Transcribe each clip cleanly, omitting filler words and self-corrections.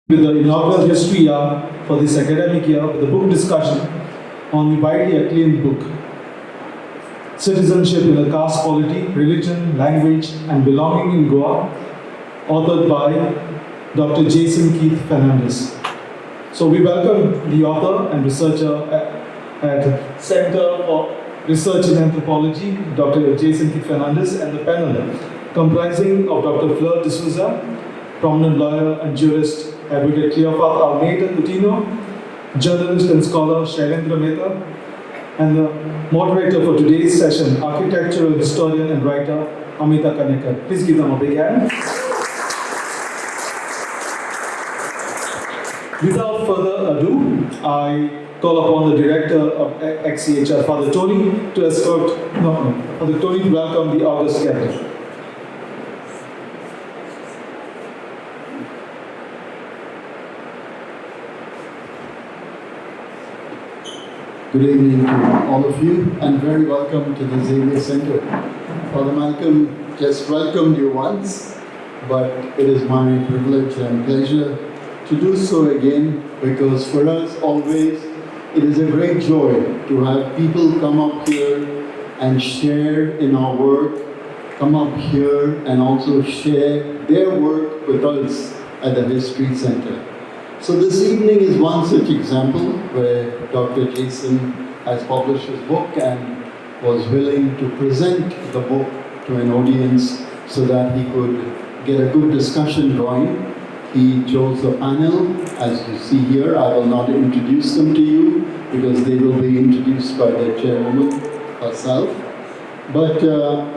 with the inaugural history year for this academic year with a book discussion on the widely acclaimed book Citizenship in a Caste Polity, Religion, Language and Belonging in Goa, authored by Dr. Jason Keith Fernandes. So we welcome the author and researcher at Center for Research in Anthropology, Dr. Jason Keith Fernandes, and the panel comprising of Dr. Fleur D'Souza, prominent lawyer and jurist Advocate Cleopat Almeida Coutinho, journalist and scholar Shailendra Mehta, and the moderator for today's session, architectural historian and writer Amita Kanekar. Please give them a big hand. Without further ado, I call upon the director of XCHR, Father Tony, to Father Tony to welcome the august gathering. Good evening to all of you and very welcome to the Xavier Center. Father Malcolm just welcomed you once, but it is my privilege and pleasure to do so again because for us always it is a great joy to have people come up here and share in our work, come up here and also share their work with us at the History Center. So this evening is one such example where Dr. Jason has published his book and was willing to present the book to an audience so that he could get a good discussion going. He chose a panel, as you see here. I will not introduce them to you because they will be introduced by the chairwoman herself. But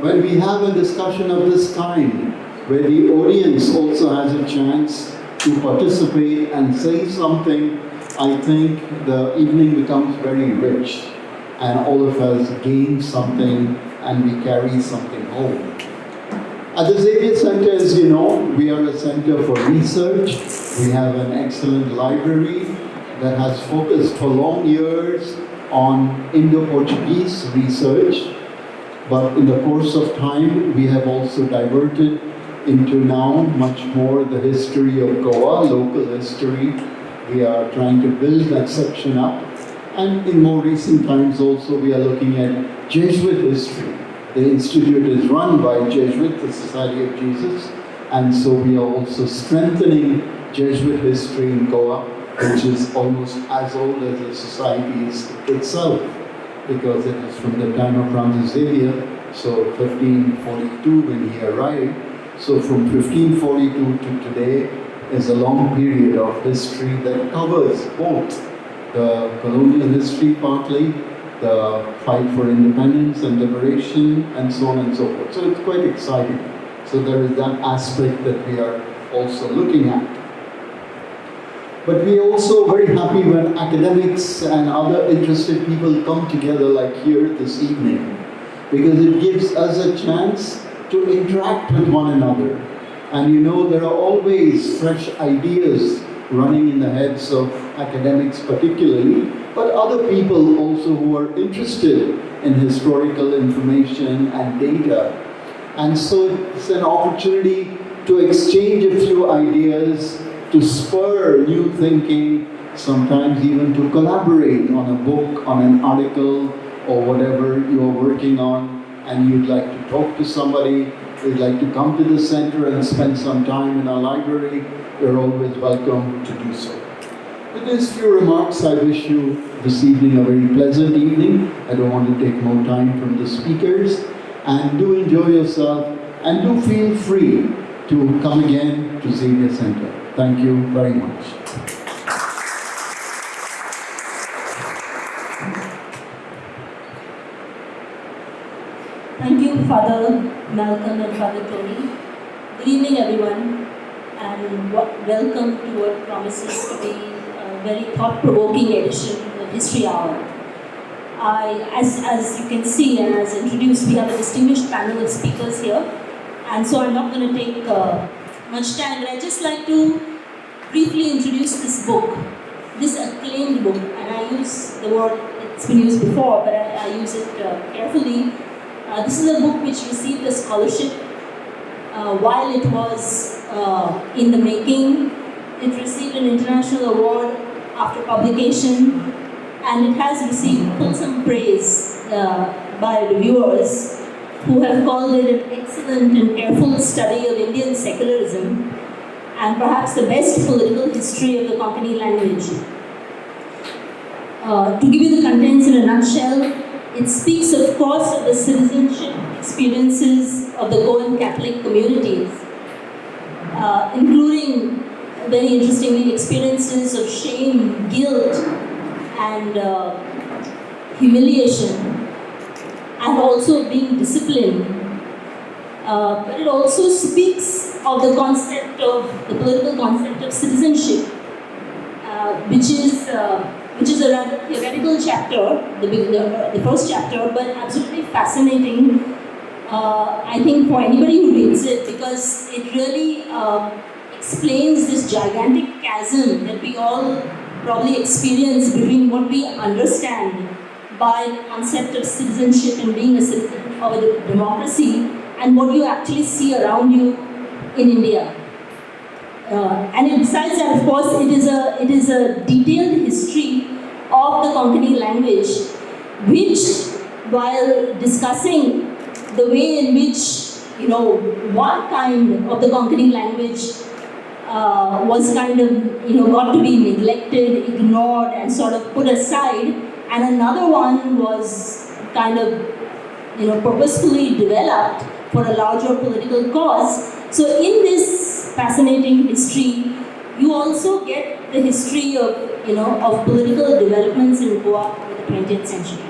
when we have a discussion of this kind, where the audience also has a chance to participate and say something, I think the evening becomes very rich and all of us gain something and we carry something home. At the Xavier Center, as you know, we are a center for research. We have an excellent library that has focused for long years on Indo-Portuguese research. But in the course of time, we have also diverted into now much more the history of Goa, local history. We are trying to build that section up. And in more recent times also we are looking at Jesuit history. The institute is run by Jesuit, the Society of Jesus. And so we are also strengthening Jesuit history in Goa, which is almost as old as the society is itself, because it is from the time of Francis Xavier, so 1542 when he arrived. So from 1542 to today is a long period of history that covers both the colonial history partly, the fight for independence and liberation, and so on and so forth. So it's quite exciting. So there is that aspect that we are also looking at. But we are also very happy when academics and other interested people come together like here this evening, because it gives us a chance to interact with one another. And you know, there are always fresh ideas running in the heads of academics particularly, but other people also who are interested in historical information and data. And so it's an opportunity to exchange a few ideas, to spur new thinking, sometimes even to collaborate on a book, on an article, or whatever you're working on, and you'd like to talk to somebody, you'd like to come to the center and spend some time in our library, you're always welcome to do so. With these few remarks, I wish you this evening a very pleasant evening. I don't want to take more time from the speakers. And do enjoy yourself, and do feel free to come again to Xavier Center. Thank you very much. Thank you, Father Malcolm and Father Tony. Good evening, everyone, and welcome to what promises to be a very thought-provoking edition of History Hour. As you can see and as introduced, we have a distinguished panel of speakers here, and so I'm not going to take much time, but I'd just like to briefly introduce this book, this acclaimed book, and I use the word, it's been used before, but I use it carefully. This is a book which received a scholarship while it was in the making. It received an international award after publication, and it has received wholesome praise by reviewers who have called it an excellent and careful study of Indian secularism and perhaps the best political history of the Konkani language. To give you the contents in a nutshell, it speaks, of course, of the citizenship experiences of the Goan Catholic communities, including, very interestingly, experiences of shame, guilt, and humiliation, and also being disciplined. But it also speaks of the concept of, the political concept of citizenship, which is a rather theoretical chapter, the first chapter, but absolutely fascinating, I think, for anybody who reads it, because it really explains this gigantic chasm that we all probably experience between what we understand by the concept of citizenship and being a citizen of a democracy and what you actually see around you in India. And besides that, of course, it is a detailed history of the Konkani language, which, while discussing the way in which, one kind of the Konkani language was kind of, got to be neglected, ignored, and sort of put aside, and another one was kind of, purposefully developed for a larger political cause. So in this fascinating history, you also get the history of, of political developments in Goa in the 20th century.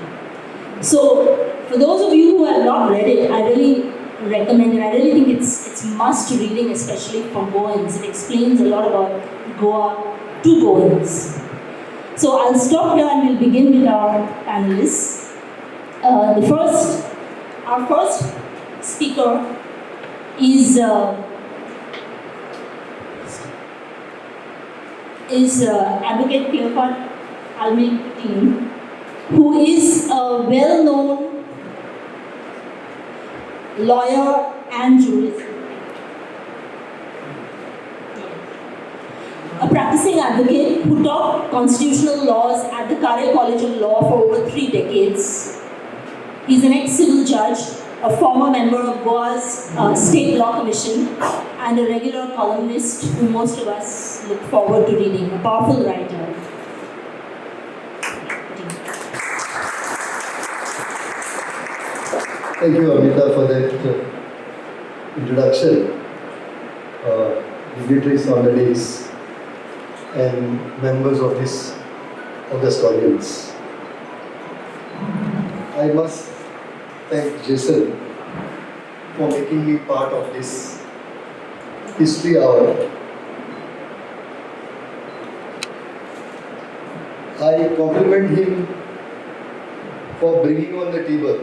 So for those of you who have not read it, I really recommend it. I really think it's must reading, especially for Goans. It explains a lot about Goa to Goans. So I'll stop here and we'll begin with our panelists. Our first speaker is Advocate Cleopat Almetin, who is a well-known lawyer and jurist. A practicing advocate who taught constitutional laws at the Kare College of Law for over 3 decades. He's an ex-civil judge, a former member of Goa's State Law Commission, and a regular columnist who most of us look forward to reading, a powerful writer. Thank you, Amita, for that introduction. Dignitaries, honorees, and members of this august audience. I must thank Jason for making me part of this history hour. I compliment him for bringing on the table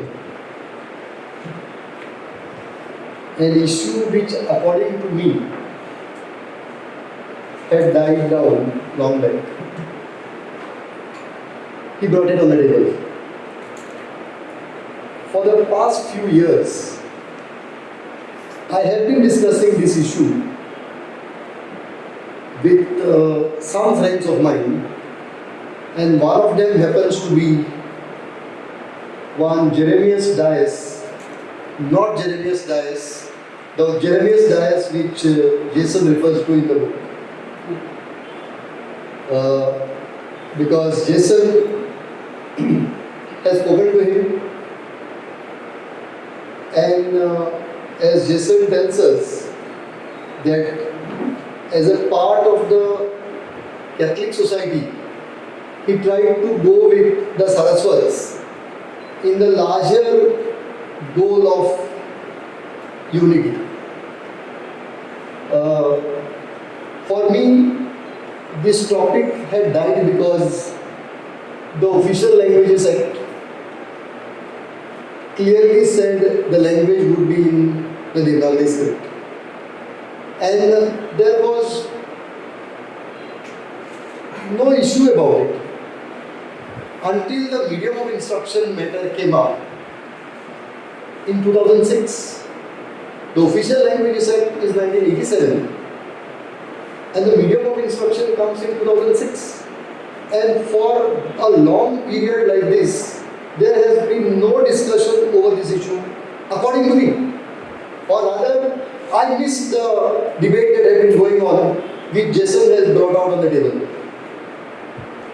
an issue which, according to me, had died down long back. He brought it on the table. For the past few years, I have been discussing this issue with some friends of mine, and one of them happens to be one Jeremias Dias, not Jeremias Dias, the Jeremias Dias which Jason refers to in the book. Because Jason has spoken to him, and as Jason tells us that as a part of the Catholic society, he tried to go with the Saraswats in the larger goal of unity. For me, this topic had died because the Official Languages Act clearly said the language would be in the Nagari script. And there was no issue about it until the medium of instruction matter came up in 2006. The Official Languages Act is 1987, and the medium of instruction comes in 2006. And for a long period like this, there has been no discussion over this issue, according to me. Or rather, I missed the debate that had been going on, which Jason has brought out on the table.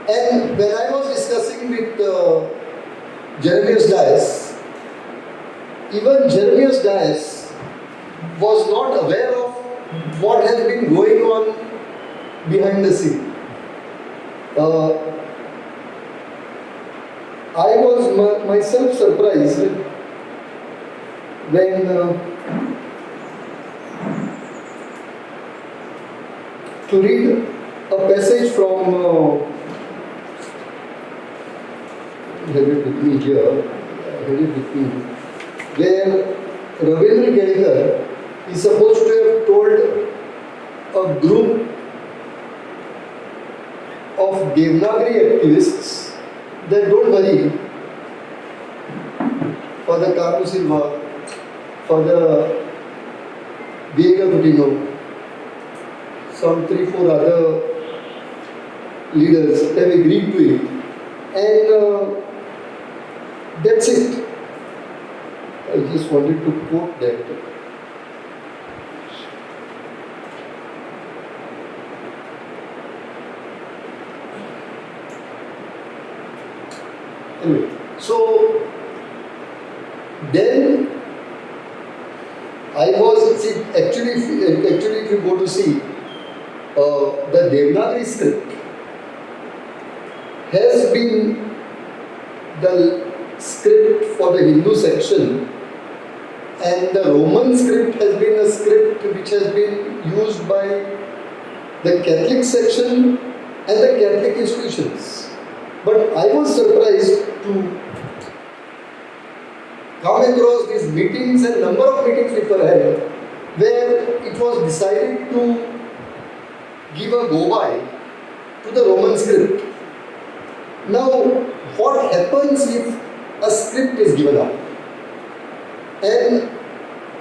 And when I was discussing with Jeremias Dias, even Jeremias Dias was not aware of what has been going on behind the scene. I was myself surprised when to read a passage from I have it with me here, where Ravindra Gedekar is supposed to have told a group of Devanagari activists that don't worry, Father Carlo Silva, Father Diego Coutinho, some 3-4 other leaders have agreed to it, and that's it. I just wanted to quote that. Anyway, so then I was, actually if you go to see, the Devanagari script has been the script for the Hindu section, and the Roman script has been a script which has been used by the Catholic section and the Catholic institutions. But I was surprised to come across these meetings, and number of meetings we were having, where it was decided to give a go-by to the Roman script. Now, what happens if a script is given up? And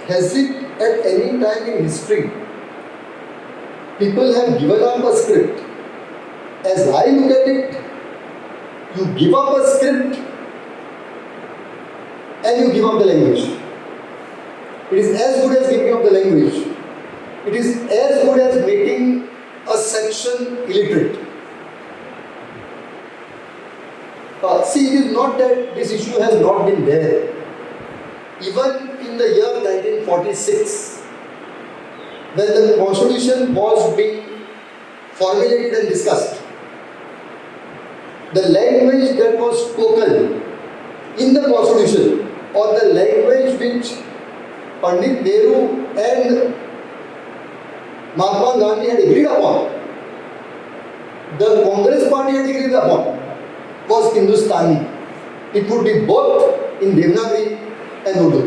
has it at any time in history, people have given up a script? As I look at it, you give up a script and you give up the language. It is as good as giving up the language. It is as good as making a section illiterate. See, it is not that this issue has not been there. Even in the year 1946, when the constitution was being formulated and discussed, the language that was spoken in the constitution, or the language which Pandit Nehru and Mahatma Gandhi had agreed upon, the Congress party had agreed upon, was Hindustani. It would be both in Devanagari and Urdu.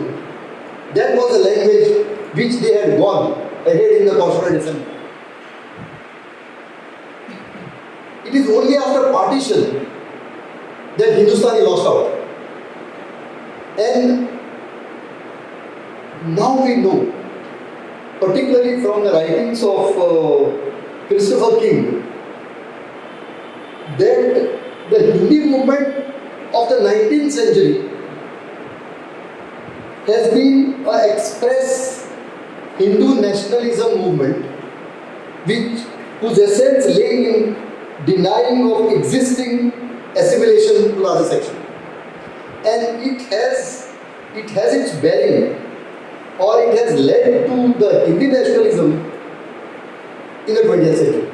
That was the language which they had gone ahead in the Constitutional Assembly. It is only after partition that Hindustani lost out. And now we know, particularly from the writings of Christopher King, that the Hindi movement of the 19th century has been an express Hindu nationalism movement, whose essence lay in denying of existing assimilation to the other section. And it has its bearing, or it has led to the Hindi nationalism in the 20th century.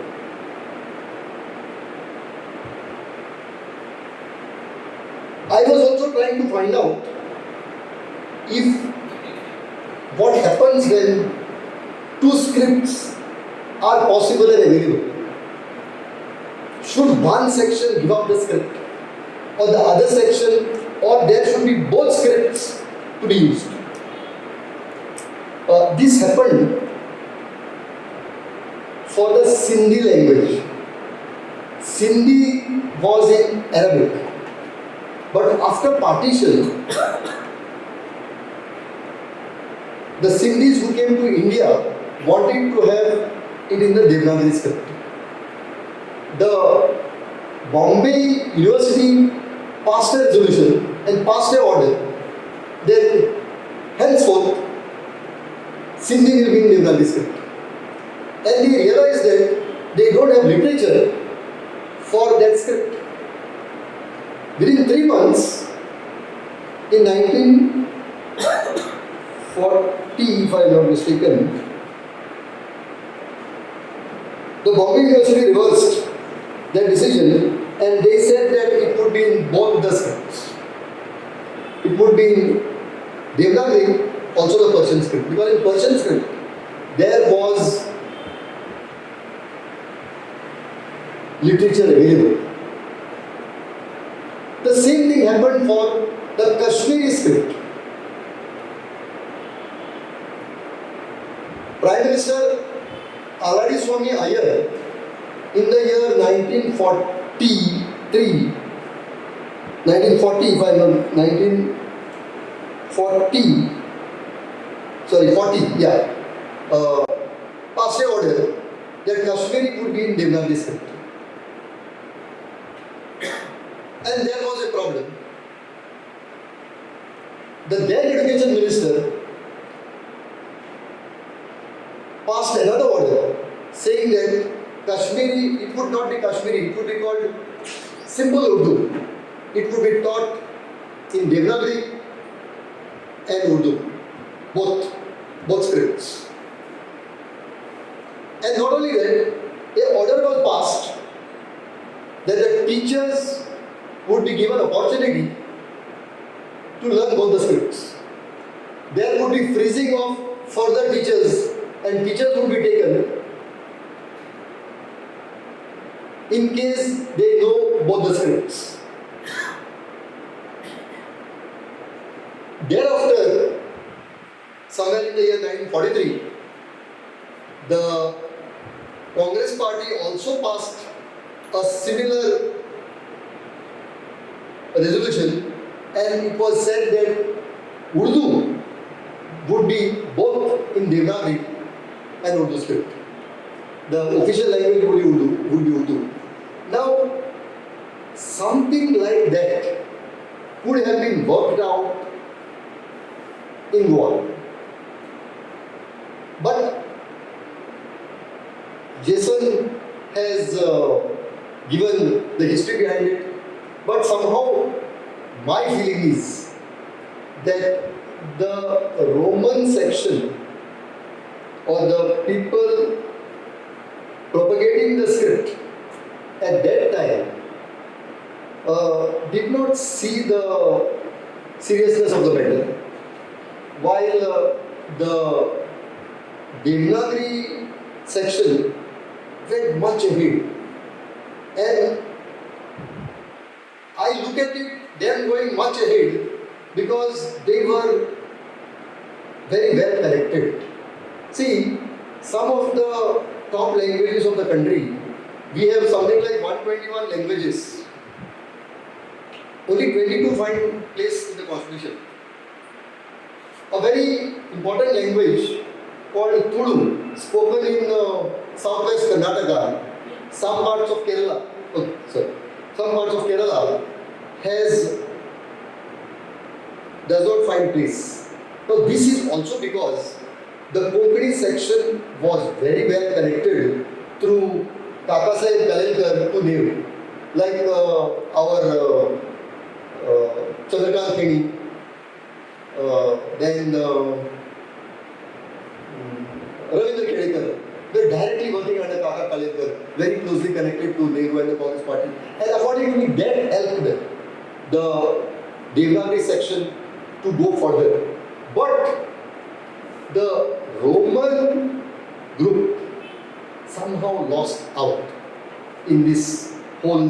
I was also trying to find out if what happens when two scripts are possible and available. Should one section give up the script, or the other section, or there should be both scripts to be used? This happened for the Sindhi language. Sindhi was in Arabic. But after partition, the Sindhis who came to India wanted to have it in the Devanagari script. The Bombay University passed a resolution and passed an order that henceforth Sindhi will be in Devanagari script. And they realized that they don't have literature for that script. Within 3 months, in 1940, if I am not mistaken, the Bombay University reversed their decision and they said that it would be in both the scripts. It would be in Devanagari, also the Persian script. Because in Persian script, there was literature available. The same thing happened for the Kashmiri script. Prime Minister Aladi Swami Iyer in the year 1940, if I remember, 40, passed an order that Kashmiri would be in Devanagari script. And there was a problem. The then education minister passed another order saying that Kashmiri, it would not be Kashmiri, it would be called simple Urdu. It would be taught in Devanagari and Urdu, both scripts. And not only that, an order was passed that the teachers would be given opportunity to learn both the scripts. There would be freezing of further teachers and teachers would be taken in case they know both the scripts. Thereafter, somewhere in the year 1943, the Congress party also passed a similar resolution, and it was said that Urdu would be both in Devanagari and Urdu script. The official language would be Urdu. Now, something like that could have been worked out in Goa. But Jason has given the history behind it. But somehow, my feeling is that the Roman section or the people propagating the script at that time did not see the seriousness of the matter, while the Devanagari section went much ahead. And I look at it, them going much ahead because they were very well connected. See, some of the top languages of the country, we have something like 121 languages. Only 22 find place in the constitution. A very important language called Tulu, spoken in southwest Karnataka, some parts of Kerala, does not find place. Now this is also because the Konkani section was very well connected through Kakasaheb Kalelkar to Nehru, like our Chandrakant Kheni, then Ravindra Kedekar were directly working under Kaka Kalelkar, very closely connected to Nehru and the Congress party. And according to me, that helped the Devanagari section to go further. But the Roman group somehow lost out in this whole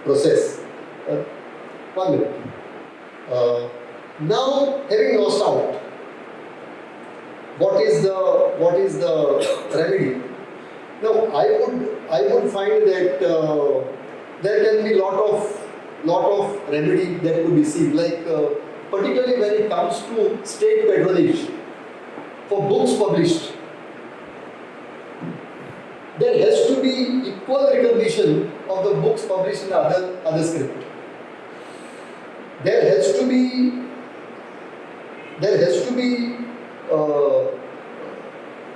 process. 1 minute. Now, having lost out, what is the remedy? Now, I would find that there can be lot of remedy that could be seen, like particularly when it comes to state patronage for books published. there has to be equal recognition of the books published in the other script. There has to be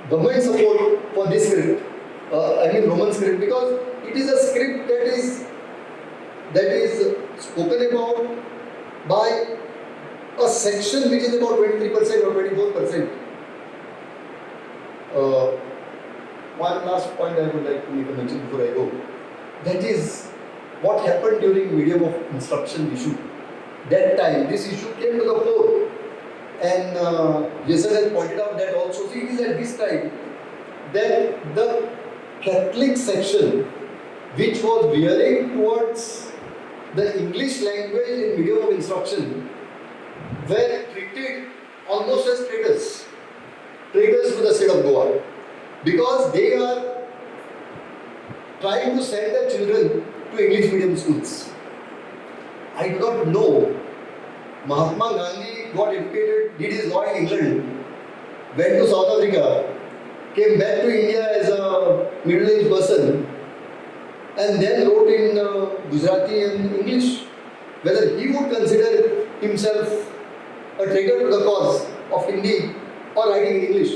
government support for this script. Roman script, because it is a script that is spoken about by a section which is about 23% or 24%. One last point I would like to make a mention before I go. That is what happened during medium of instruction issue. That time, this issue came to the fore. And Jason has pointed out that also. See, it is at this time that the Catholic section, which was veering towards the English language in medium of instruction, were treated almost as traitors to the state of Goa, because they are trying to send their children to English medium schools. I do not know. Mahatma Gandhi got educated, did his law in England, went to South Africa, came back to India as a middle-aged person, and then wrote in Gujarati and English. Whether he would consider himself a traitor to the cause of Hindi or writing in English.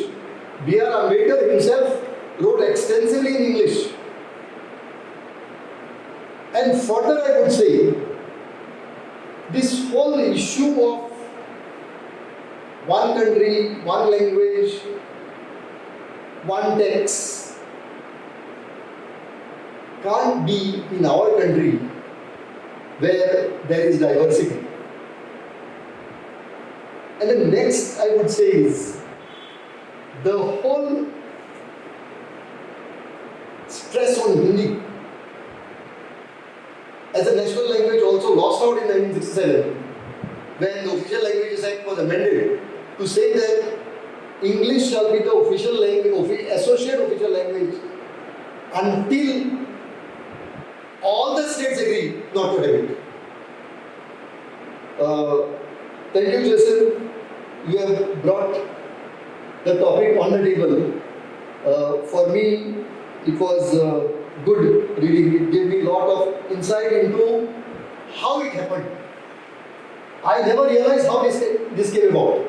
B.R. Ambedkar himself wrote extensively in English. And further, I would say, this whole issue of one country, one language, one text can't be in our country where there is diversity. And the next I would say is the whole stress on Hindi as a national language also lost out in 1967 when the Official Languages Act was amended to say that English shall be the official language, associate official language until all the states agree not to have it. Thank you, Jason. You have brought the topic on the table. For me, it was good reading. It gave me a lot of insight into how it happened. I never realized how this came about.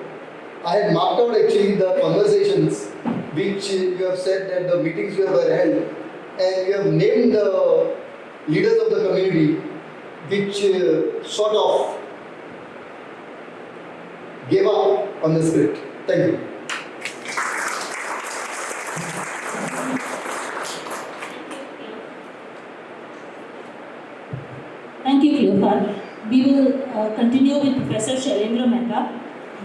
I had marked out actually the conversations which you have said that the meetings you have held, and you have named the leaders of the community which sort of gave up on the script. Thank you. Thank you, Cleophas. We will continue with Professor Shailendra Mehta,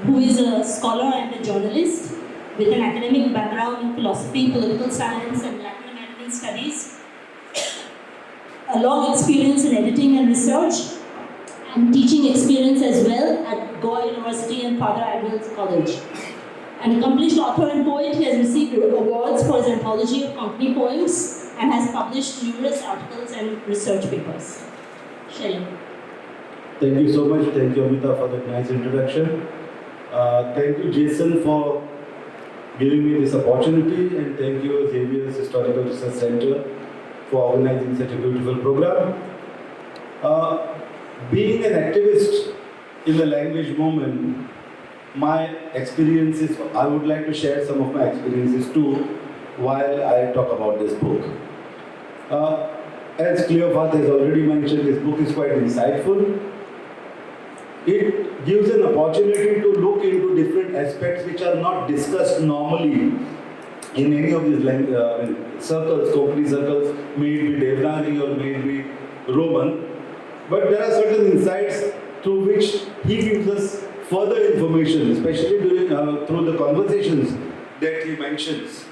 who is a scholar and a journalist with an academic background in philosophy, political science, and Latin American studies, a long experience in editing and research, and teaching experience as well at Goa University and Father Admiral's College. An accomplished author and poet, he has received awards for his anthology of Konkani poems and has published numerous articles and research papers. Shailendra. Thank you so much. Thank you, Amita, for that nice introduction. Thank you, Jason, for giving me this opportunity, and thank you, Xavier's Historical Research Center, for organizing such a beautiful program. Being an activist in the language movement, my experiences, I would like to share some of my experiences too while I talk about this book. As Cleophas has already mentioned, this book is quite insightful. It gives an opportunity to look into different aspects which are not discussed normally in any of these circles, Konkani circles, may it be Devanagari or may it be Roman. But there are certain insights through which he gives us further information, especially through the conversations that he mentions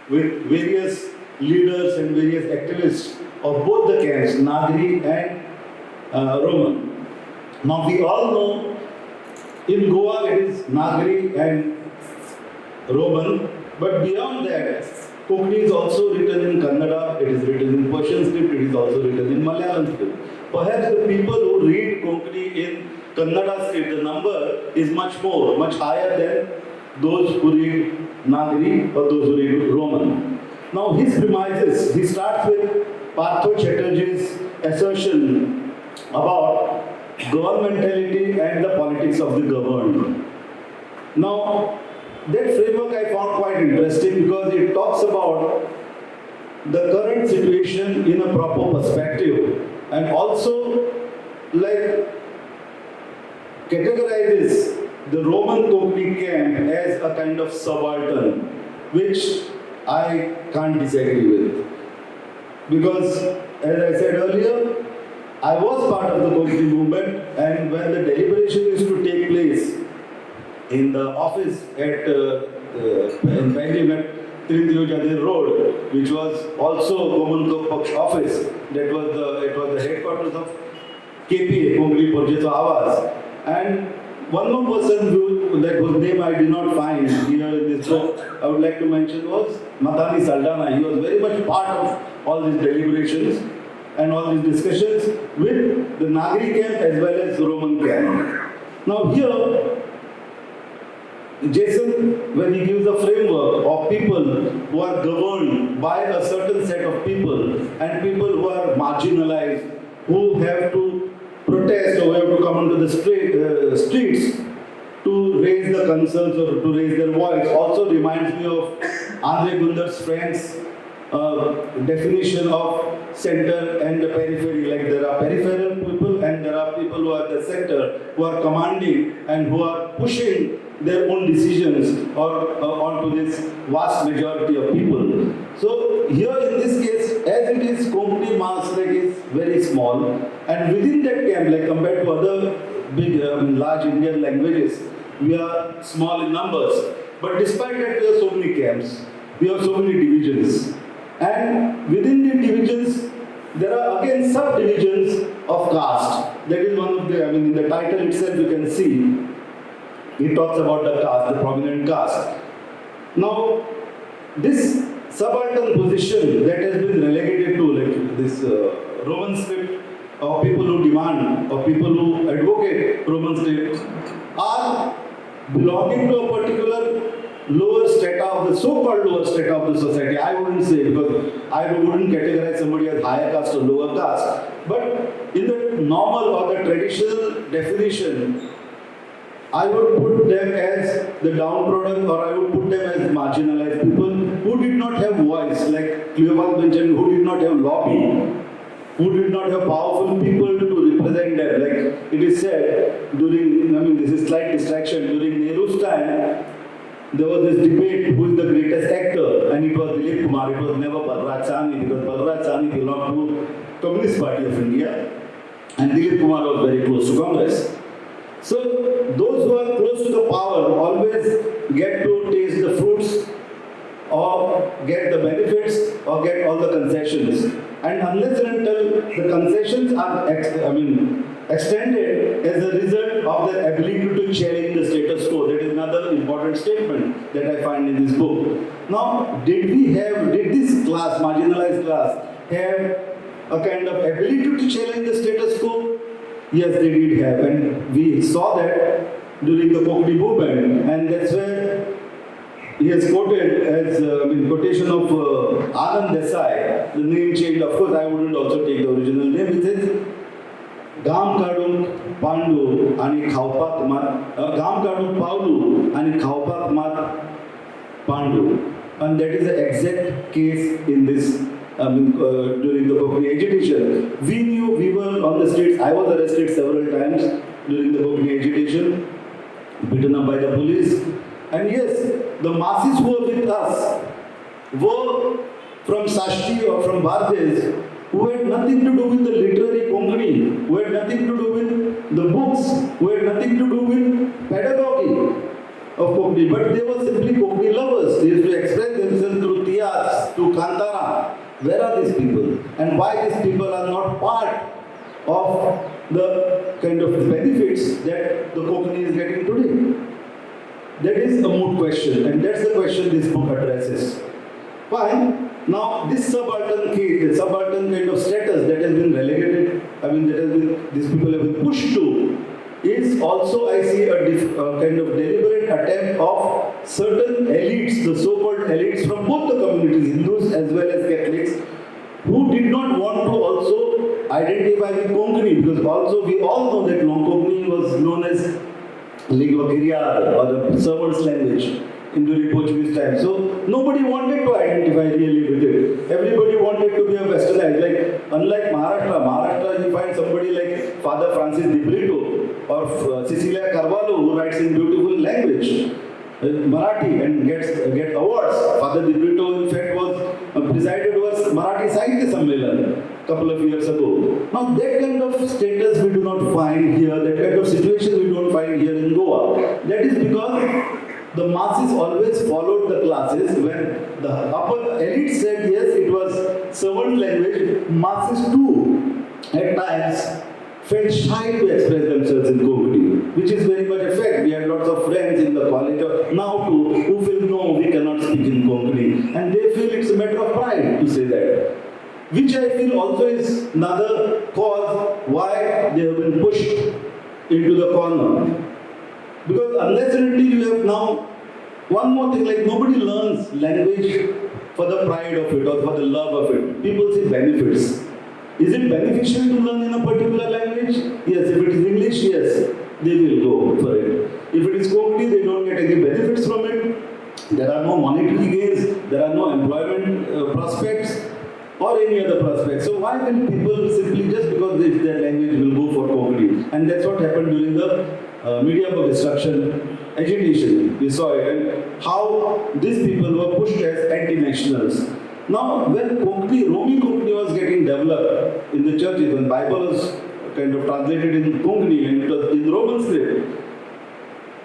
with various leaders and various activists of both the camps, Nagari and Roman. Now we all know in Goa it is Nagari and Roman, but beyond that, Konkani is also written in Kannada, it is written in Persian script, it is also written in Malayalam script. Perhaps the people who read Konkani in Kannada script, the number is much more, much higher than those who read Nagari or those who read Roman. Now his premises, he starts with Partho Chatterjee's assertion about governmentality and the politics of the governed. Now, that framework I found quite interesting because it talks about the current situation in a proper perspective and also like categorizes the Roman Konkani camp as a kind of subaltern, which I can't disagree with. Because, as I said earlier, I was part of the Konkani movement, and when the deliberation used to take place in the office at in Belgium at Trindiojadir Road, which was also Roman Kokpaksh office, it was the headquarters of KPA, Konkani Porjeto Avaz. And one more person whose name I did not find here in this book, I would like to mention was Matani Saldana. He was very much part of all these deliberations and all these discussions with the Nagari camp as well as the Roman camp. Now here, Jason, when he gives a framework of people who are governed by a certain set of people and people who are marginalized, who have to protest or who have to come onto the streets to raise the concerns or to raise their voice, also reminds me of Andre Gundar's friend's definition of center and the periphery. Like there are peripheral people and there are people who are the center, who are commanding and who are pushing their own decisions or onto this vast majority of people. So here in this case, as it is, Konkani mass like is very small, and within that camp, like compared to other big, large Indian languages, we are small in numbers. But despite that, we have so many camps, we have so many divisions, and within the divisions, there are again subdivisions of caste. That is one of the, in the title itself you can see, it talks about the caste, the prominent caste. Now, this subaltern position that has been relegated to like this Roman script of people who demand, or people who advocate Roman script, are belonging to a particular lower strata of the so-called lower strata of the society. I wouldn't say, because I wouldn't categorize somebody as higher caste or lower caste. But in the normal or the traditional definition, I would put them as the downtrodden, or I would put them as marginalized people who did not have voice, like Cleopas mentioned, who did not have lobby, who did not have powerful people to represent them. Like it is said during, this is slight distraction, during Nehru's time, there was this debate who is the greatest actor, and it was Dilip Kumar, it was never Balraj Sahni, because Balraj Sahni belonged to Communist Party of India, and Dilip Kumar was very close to Congress. So those who are close to the power always get to taste the fruits or get the benefits or get all the concessions. And unless and until the concessions are extended as a result of their ability to challenge the status quo, that is another important statement that I find in this book. Now, did this class, marginalized class, have a kind of ability to challenge the status quo? Yes, they did have, and we saw that during the Konkani movement, and that's where he has quoted as quotation of Anand Desai, the name changed. Of course, I wouldn't also take the original name. It says, "Gam kadung Pandu ani khaupak mat, Gam kadung Paulu ani khaupak mat Pandu," and that is the exact case in this. During the Konkani agitation, we were on the streets. I was arrested several times during the Konkani agitation, beaten up by the police. And yes, the masses who were with us were from Sashti or from Bhardes, who had nothing to do with the literary Konkani, who had nothing to do with the books, who had nothing to do with pedagogy of Konkani, but they were simply Konkani lovers. They used to express themselves through tiyats, through kantara. Where are these people? And why these people are not part of the kind of benefits that the Konkani is getting today? That is a moot question, and that's the question this book addresses. Fine. Now, this subaltern case, the subaltern kind of status that has been relegated, these people have been pushed to, is also, I see, a kind of deliberate attempt of certain elites, the so-called elites from both the communities, Hindus as well as Catholics, who did not want to also identify with Konkani, because also we all know that Konkani was known as lingua griada, or the servant's language in during Portuguese time. So nobody wanted to identify really with it. Everybody wanted to be a westernized. Like, unlike Maharashtra you find somebody like Father Francis de Brito or Cecilia Carvalho, who writes in beautiful language, Marathi, and get awards. Father de Brito, in fact, was presided over Marathi Sahitya Sammelan couple of years ago. Now that kind of status we do not find here, that kind of situation we don't find here in Goa. That is because the masses always followed the classes. When the upper elite said yes, it was servant language, masses too at times felt shy to express themselves in Konkani, which is very much a fact. We had lots of friends in the college now too who feel no, we cannot speak in Konkani, and they feel it's a matter of pride to say that. Which I feel also is another cause why they have been pushed into the corner. Because unless and until you have now, one more thing, like nobody learns language for the pride of it or for the love of it. People see benefits. Is it beneficial to learn in a particular language? Yes. If it is English, yes, they will go for it. If it is Konkani, they don't get any benefits from it. There are no monetary gains, there are no employment prospects, or any other prospects. So why will people simply, just because it's their language, will go for Konkani? And that's what happened during the medium of instruction agitation. We saw it, and how these people were pushed as anti-nationals. Now, when Konkani, Romi Konkani was getting developed in the churches, when Bible was kind of translated in Konkani and it was in Roman script,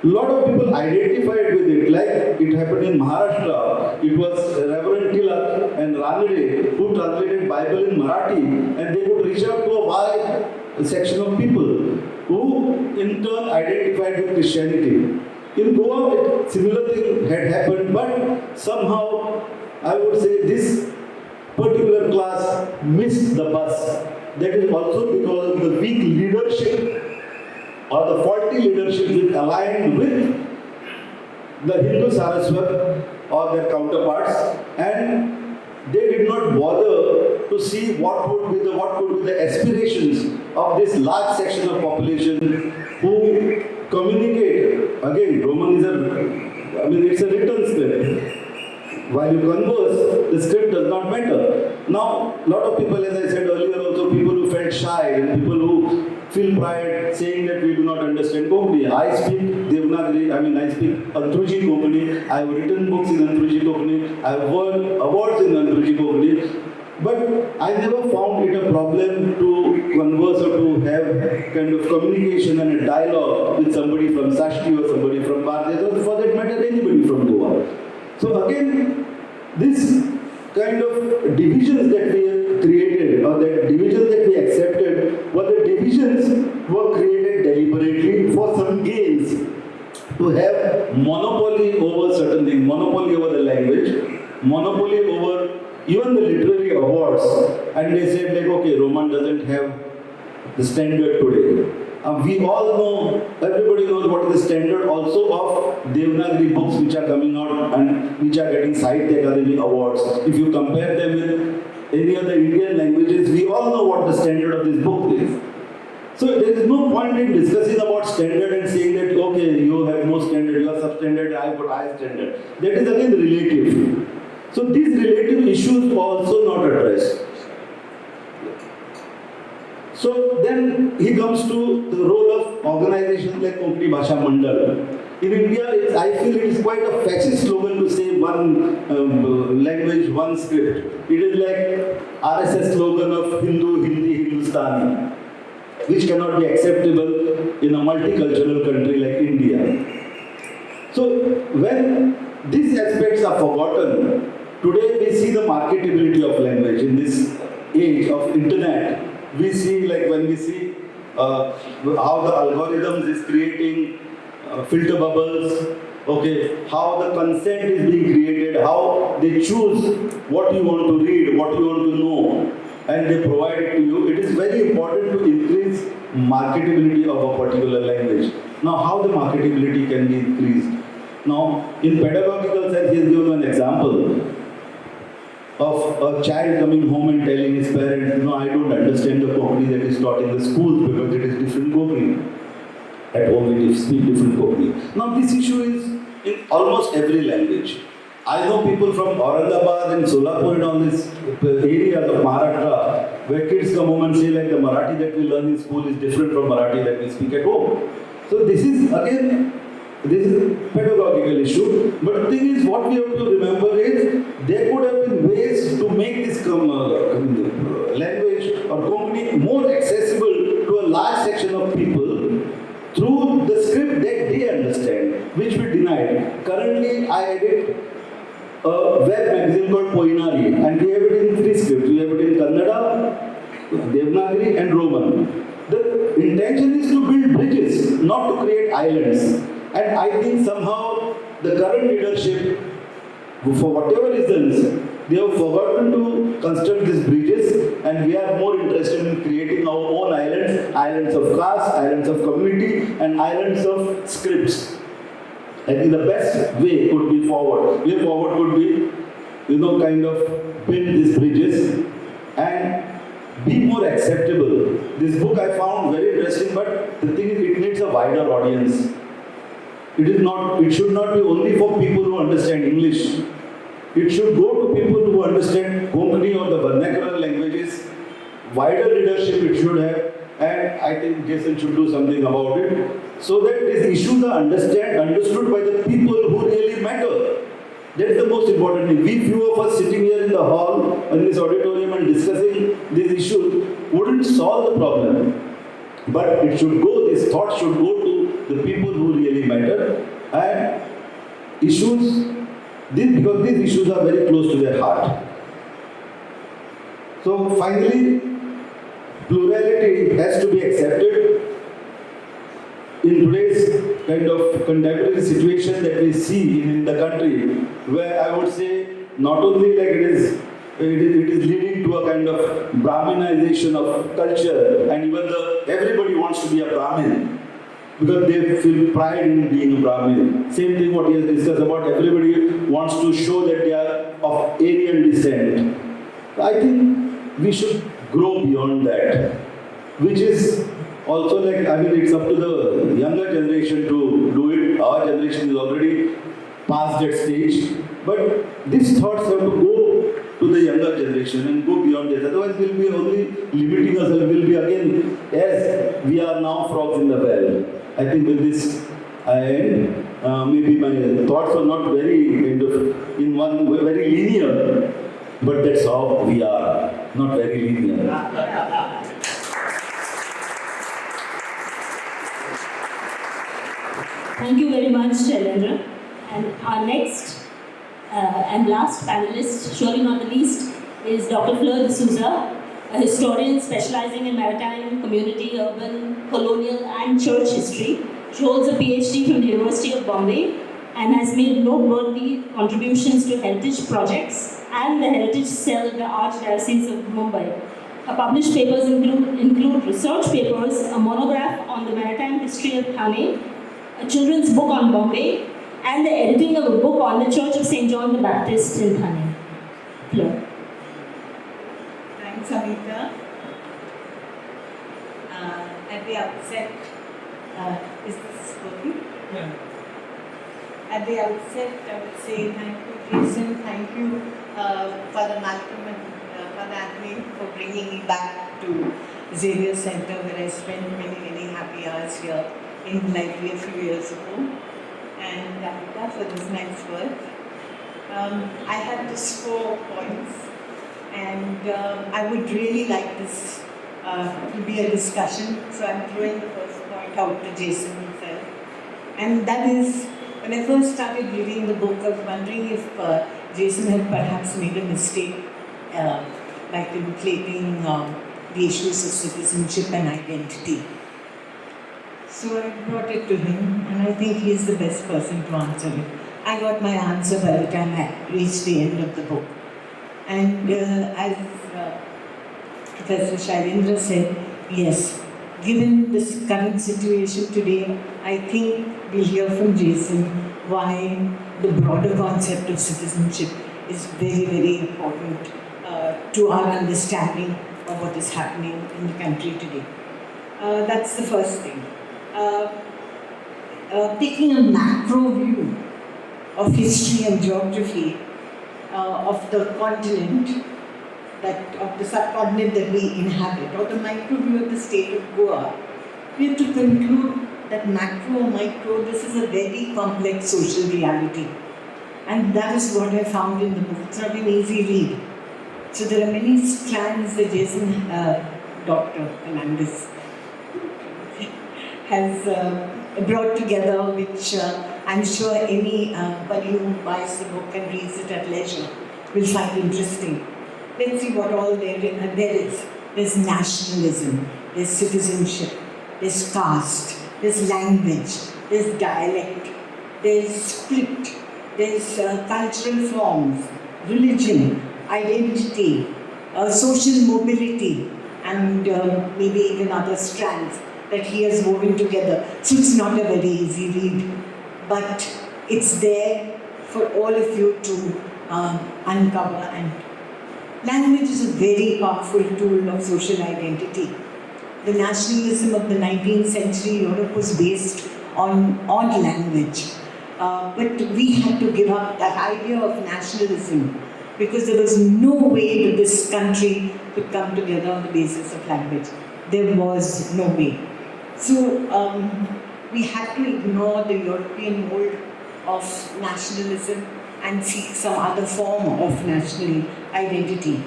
a lot of people identified with it, like it happened in Maharashtra. It was Reverend Tilak and Ranade who translated Bible in Marathi, and they could reach out to a wide section of people who in turn identified with Christianity. In Goa, a similar thing had happened, but somehow I would say this particular class missed the bus. That is also because of the weak leadership or the faulty leadership which aligned with the Hindu Saraswat or their counterparts, and they did not bother to see what could be the aspirations of this large section of population who communicate. Again, Roman is it's a written script. While you converse, the script does not matter. Now, a lot of people, as I said earlier, also people who felt shy and people who feel pride saying that we do not understand Konkani. I speak Devanagari, I speak Antruji Konkani. I have written books in Antruji Konkani. I have won awards in Antruji Konkani. But I never found it a problem to converse or to have kind of communication and a dialogue with somebody from Sashti or somebody from Bhardesh or for that matter anybody from Goa. So again, this kind of divisions that we have created or the divisions that we accepted were the divisions were created deliberately for some gains, to have monopoly over certain things, monopoly over the language, monopoly over even the literary awards. And they said like, okay, Roman doesn't have the standard today. We all know, everybody knows what is the standard also of Devanagari books which are coming out and which are getting Sahitya Academy awards. If you compare them with any other Indian languages, we all know what the standard of this book is. So there is no point in discussing about standard and saying that, okay, you have no standard, you are substandard, I have got high standard. That is again relative. So these relative issues are also not addressed. So then he comes to the role of organizations like Konkani Bhasha Mandal. In India, I feel it is quite a fascist slogan to say one language, one script. It is like RSS slogan of Hindu, Hindi, Hindustani, which cannot be acceptable in a multicultural country like India. So when these aspects are forgotten, today we see the marketability of language in this age of internet. We see, like when we see how the algorithms is creating filter bubbles, okay, how the consent is being created, how they choose what you want to read, what you want to know. and they provide it to you, it is very important to increase marketability of a particular language. Now, how the marketability can be increased? Now, in pedagogical sense, he has given an example of a child coming home and telling his parents, no, I don't understand the Konkani that is taught in the schools because it is different Konkani. At home we speak different Konkani. Now, this issue is in almost every language. I know people from Aurangabad and Solapur and all these areas of Maharashtra where kids come home and say like the Marathi that we learn in school is different from Marathi that we speak at home. So this is again, this is a pedagogical issue. But the thing is, what we have to remember is there could have been ways to make this language or Konkani more accessible to a large section of people through the script that they understand, which we denied. Currently, I edit a web magazine called Poinari, and we have it in 3 scripts. We have it in Kannada, Devanagari, and Roman. The intention is to build bridges, not to create islands. And I think somehow the current leadership, for whatever reasons, they have forgotten to construct these bridges, and we are more interested in creating our own islands, islands of caste, islands of community, and islands of scripts. I think the best way could be forward. Way forward could be, kind of build these bridges and be more acceptable. This book I found very interesting, but the thing is, it needs a wider audience. It should not be only for people who understand English. It should go to people who understand Konkani or the vernacular languages. Wider leadership it should have, and I think Jason should do something about it, so that these issues are understood by the people who really matter. That is the most important thing. We few of us sitting here in the hall, in this auditorium and discussing these issues wouldn't solve the problem. But it should go, this thought should go to the people who really matter, and issues, because these issues are very close to their heart. So finally, plurality has to be accepted. In today's kind of contemporary situation that we see in the country, where I would say not only like it is leading to a kind of Brahminization of culture, and even everybody wants to be a Brahmin because they feel pride in being a Brahmin. Same thing what he has discussed about, everybody wants to show that they are of Aryan descent. I think we should grow beyond that, which is also it's up to the younger generation to do it. Our generation is already past that stage, but these thoughts have to go to the younger generation and go beyond this. Otherwise, we'll be only limiting ourselves. We'll be again, as we are now, frogs in the well. I think with this, I end. Maybe my thoughts are not very in one way, very linear, but that's how we are, not very linear. Thank you very much, Shailendra. And our next and last panelist, surely not the least, is Dr. Fleur D'Souza, a historian specializing in maritime, community, urban, colonial and church history. She holds a PhD from the University of Bombay and has made noteworthy contributions to heritage projects and the heritage cell of the Archdiocese of Mumbai. Her published papers include research papers, a monograph on the maritime history of Thane, a children's book on Bombay, and the editing of a book on the Church of St. John the Baptist in Thane. Fleur. Thanks, Amita. At the outset, is this working? Yeah. At the outset, I would say thank you, Jason. Thank you, Father Malcolm and Father Anthony for bringing me back to Xavier Center, where I spent many, many happy hours here in Nagari a few years ago. And Amita for this nice work. I have just 4 points, and I would really like this to be a discussion. So I'm throwing the first point out to Jason himself. And that is, when I first started reading the book, I was wondering if Jason had perhaps made a mistake by conflating the issues of citizenship and identity. So I brought it to him, and I think he's the best person to answer it. I got my answer by the time I reached the end of the book. And as Professor Shailendra said, yes, given this current situation today, I think we'll hear from Jason why the broader concept of citizenship is very, very important to our understanding of what is happening in the country today. That's the first thing. Taking a macro view of history and geography of the continent, of the subcontinent that we inhabit, or the micro view of the state of Goa, we have to conclude that macro or micro, this is a very complex social reality. And that is what I found in the book. It's not an easy read. So there are many strands that Jason, Dr. Fernandes, has brought together, which I'm sure anybody who buys the book and reads it at leisure will find interesting. Let's see what all there is. There's nationalism, there's citizenship, there's caste, there's language, there's dialect, there's script, there's cultural forms, religion, identity, social mobility, and maybe even other strands that he has woven together. So it's not a very easy read, but it's there for all of you to uncover. And language is a very powerful tool of social identity. The nationalism of the 19th century Europe was based on language. But we had to give up that idea of nationalism because there was no way that this country could come together on the basis of language. There was no way. So we had to ignore the European mold of nationalism and seek some other form of national identity.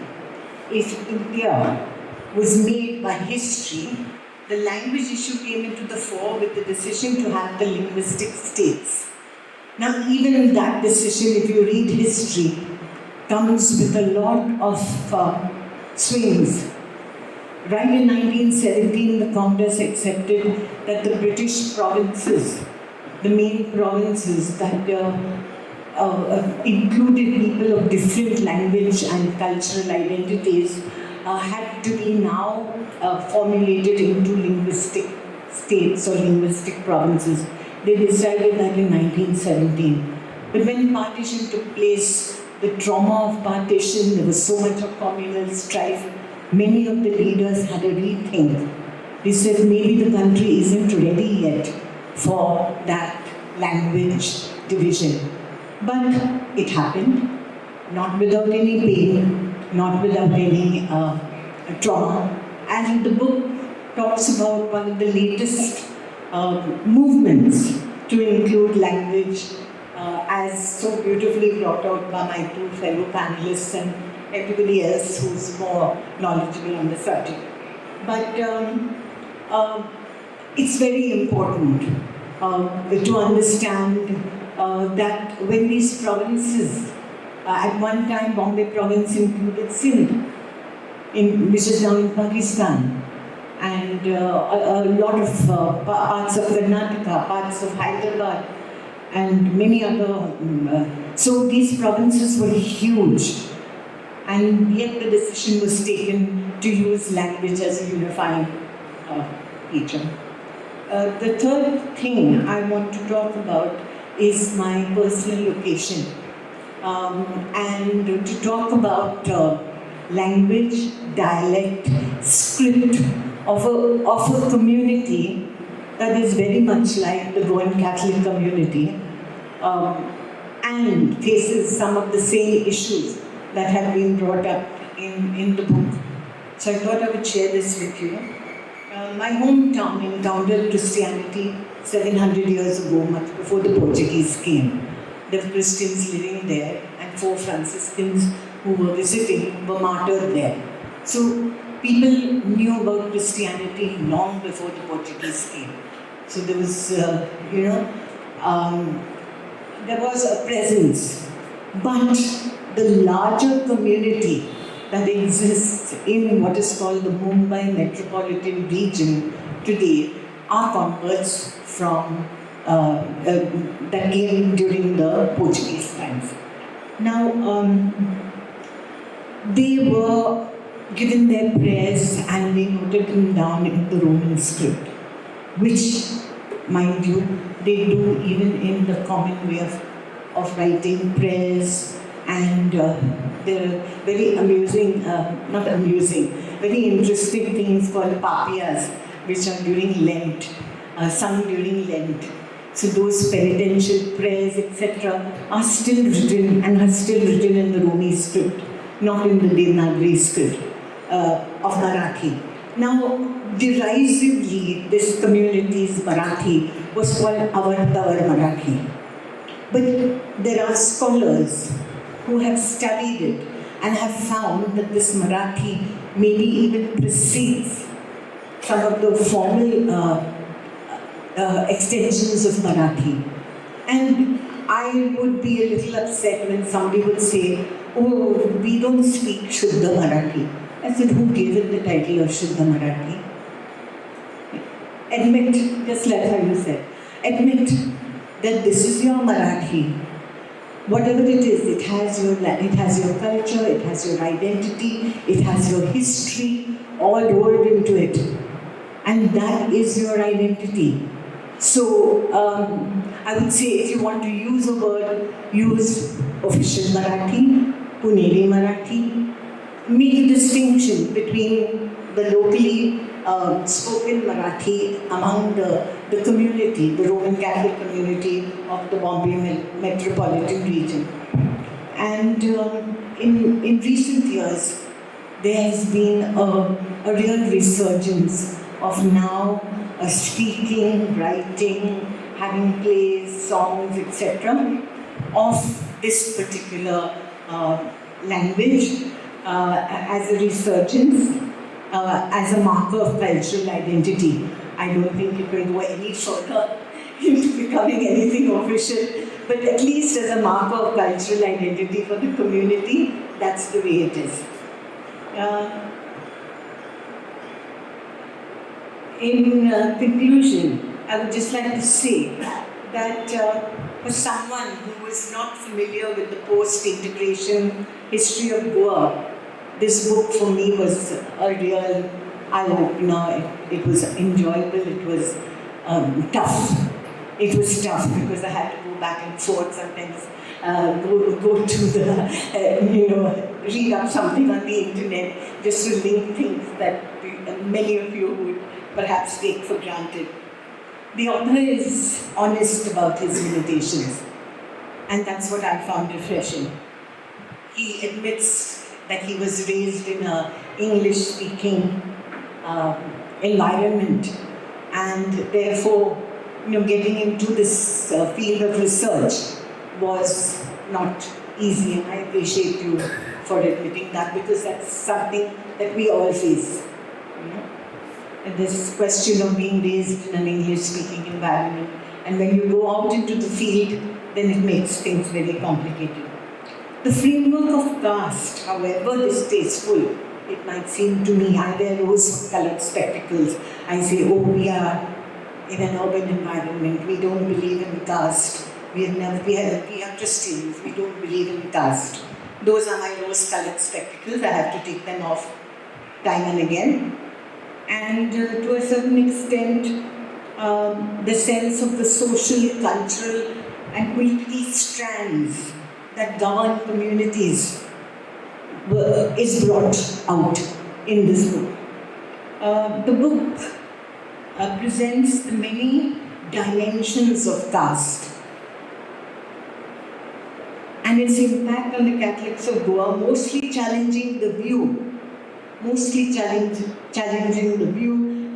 If India was made by history, the language issue came into the fore with the decision to have the linguistic states. Now, even in that decision, if you read history, comes with a lot of swings. Right in 1917, the Congress accepted that the British provinces, the main provinces that included people of different language and cultural identities, had to be now formulated into linguistic states or linguistic provinces. They decided that in 1917. But when partition took place, the trauma of partition, there was so much of communal strife, many of the leaders had a rethink. They said maybe the country isn't ready yet for that language division. But it happened, not without any pain, not without any trauma. And the book talks about one of the latest movements to include language, as so beautifully brought out by my two fellow panelists and everybody else who's more knowledgeable on the subject. But it's very important to understand that when these provinces, at one time Bombay province included Sindh, which is now in Pakistan, and a lot of parts of Karnataka, parts of Hyderabad, and many other. So these provinces were huge, and yet the decision was taken to use language as a unifying feature. The third thing I want to talk about is my personal location, and to talk about language, dialect, script of a community that is very much like the Goan Catholic community, and faces some of the same issues that have been brought up in the book. So I thought I would share this with you. My hometown encountered Christianity 700 years ago, much before the Portuguese came. There were Christians living there, and 4 Franciscans who were visiting were martyred there. So people knew about Christianity long before the Portuguese came. So there was, there was a presence. But the larger community that exists in what is called the Mumbai metropolitan region today are converts from that came during the Portuguese times. Now, they were given their prayers and they noted them down in the Roman script, which, mind you, they do even in the common way of writing prayers, and there are very amusing, not amusing, very interesting things called papiyas, which are during Lent, sung during Lent. So those penitential prayers, etc., are still written and are still written in the Rumi script, not in the Nagari script of Marathi. Now, derisively, this community's Marathi was called Avartavar Marathi. But there are scholars who have studied it and have found that this Marathi maybe even precedes some of the formal extensions of Marathi. And I would be a little upset when somebody would say, oh, we don't speak Shuddha Marathi. I said, who gave it the title of Shuddha Marathi? Admit, just like how you said, admit that this is your Marathi. Whatever it is, it has your culture, it has your identity, it has your history, all rolled into it. And that is your identity. So, I would say if you want to use a word, use official Marathi, Puneri Marathi. Make a distinction between the locally spoken Marathi among the community, the Roman Catholic community of the Bombay metropolitan region. And in recent years, there has been a real resurgence of now speaking, writing, having plays, songs, etc., of this particular language as a resurgence, as a marker of cultural identity. I don't think it will go any further into becoming anything official, but at least as a marker of cultural identity for the community, that's the way it is. In conclusion, I would just like to say that for someone who was not familiar with the post-integration history of Goa, this book for me was a real eye-opener. It was enjoyable, it was tough. It was tough because I had to go back and forth sometimes, go to the, read up something on the internet just to link things that many of you would perhaps take for granted. The author is honest about his limitations, and that's what I found refreshing. He admits that he was raised in an English-speaking environment, and therefore, getting into this field of research was not easy, and I appreciate you for admitting that, because that's something that we all face. And this question of being raised in an English-speaking environment, and when you go out into the field, then it makes things very complicated. The framework of caste, however distasteful it might seem to me, I wear rose-colored spectacles. I say, oh, we are in an urban environment. We don't believe in caste. We are Christians. We don't believe in caste. Those are my rose-colored spectacles. I have to take them off time and again. And to a certain extent, the sense of the social, cultural, and political strands that govern communities is brought out in this book. The book presents the many dimensions of caste and its impact on the Catholics of Goa, mostly challenging the view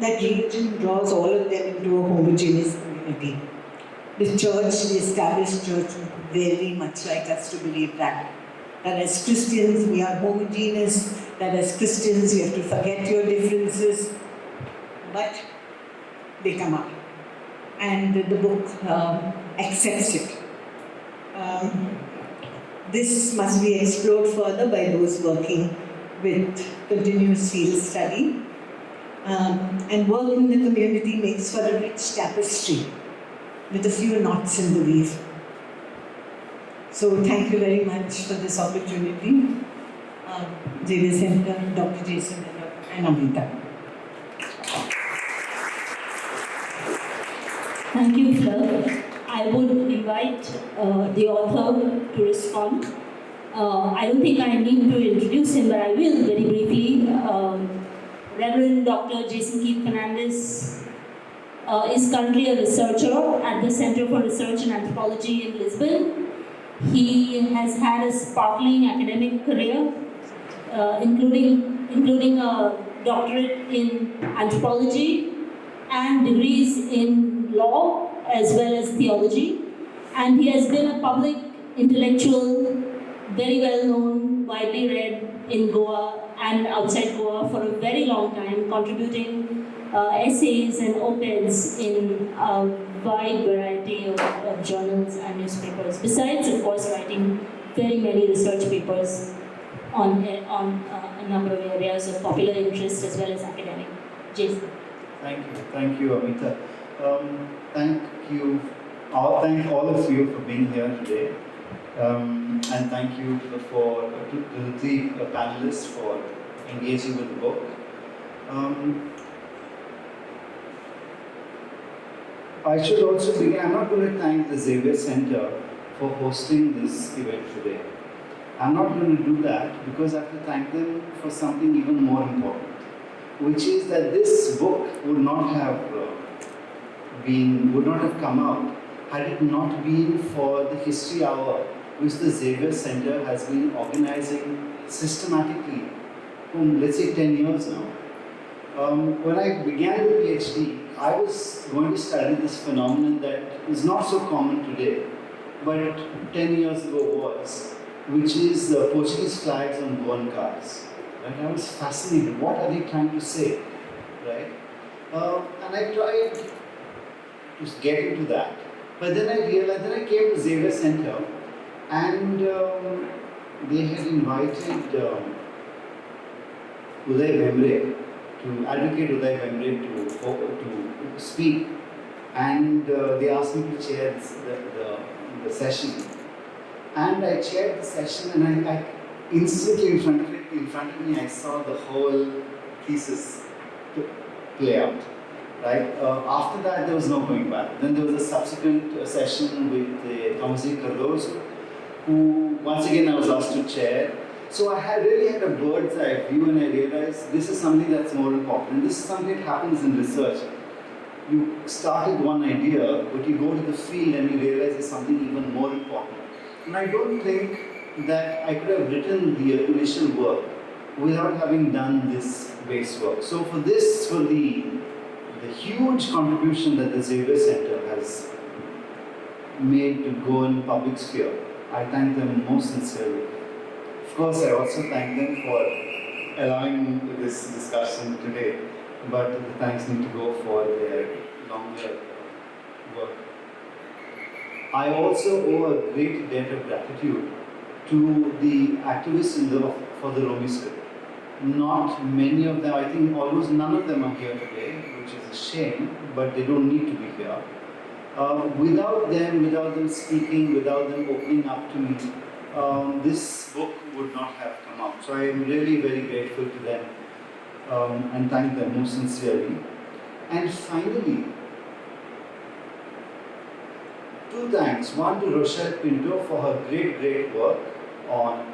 that religion draws all of them into a homogeneous community. The church, the established church, would very much like us to believe that as Christians we are homogeneous, that as Christians we have to forget your differences, but they come up. And the book accepts it. This must be explored further by those working with continuous field study. And work in the community makes for a rich tapestry with a few knots in the weave. So thank you very much for this opportunity. Xavier Center, Dr. Jason and Amita. Thank you, Fleur. I would invite the author to respond. I don't think I need to introduce him, but I will very briefly. Reverend Dr. Jason Keith Fernandes is currently a researcher at the Center for Research and Anthropology in Lisbon. He has had a sparkling academic career, including a doctorate in anthropology and degrees in law as well as theology. And he has been a public intellectual, very well known, widely read in Goa and outside Goa for a very long time, contributing essays and op-eds in a wide variety of journals and newspapers, besides, of course, writing very many research papers on a number of areas of popular interest as well as academic. Jason. Thank you, Amita. Thank all of you for being here today, and thank you to the three panelists for engaging with the book. I should also begin. I'm not going to thank the Xavier Center for hosting this event today. I'm not going to do that because I have to thank them for something even more important, which is that this book would not have come out had it not been for the History Hour, which the Xavier Center has been organizing systematically for, let's say, 10 years now. When I began the PhD, I was going to study this phenomenon that is not so common today, but 10 years ago was, which is Portuguese flags on Goan cars. Right? I was fascinated. What are they trying to say? Right? And I tried to get into that. But then I realized, then I came to Xavier Center, and they had invited Uday Bemre, Advocate Uday Bemre to speak. And they asked me to chair the session. And I chaired the session, and I instantly in front of me, I saw the whole thesis play out. Right? After that, there was no going back. Then there was a subsequent session with Thomas E. Cardozo, who once again I was asked to chair. So I really had a bird's eye view, and I realized this is something that's more important. This is something that happens in research. You start with one idea, but you go to the field and you realize there's something even more important. And I don't think that I could have written the initial work without having done this base work. So for the huge contribution that the Xavier Center has made to go in public sphere, I thank them most sincerely. Of course, I also thank them for allowing this discussion today, but the thanks need to go for their longer work. I also owe a great debt of gratitude to the activists for the Romi script. Not many of them, I think almost none of them are here today, which is a shame, but they don't need to be here. Without them speaking, without them opening up to me, this book would not have come out. So I am really very grateful to them and thank them most sincerely. And finally, two thanks. One to Rochelle Pinto for her great work on,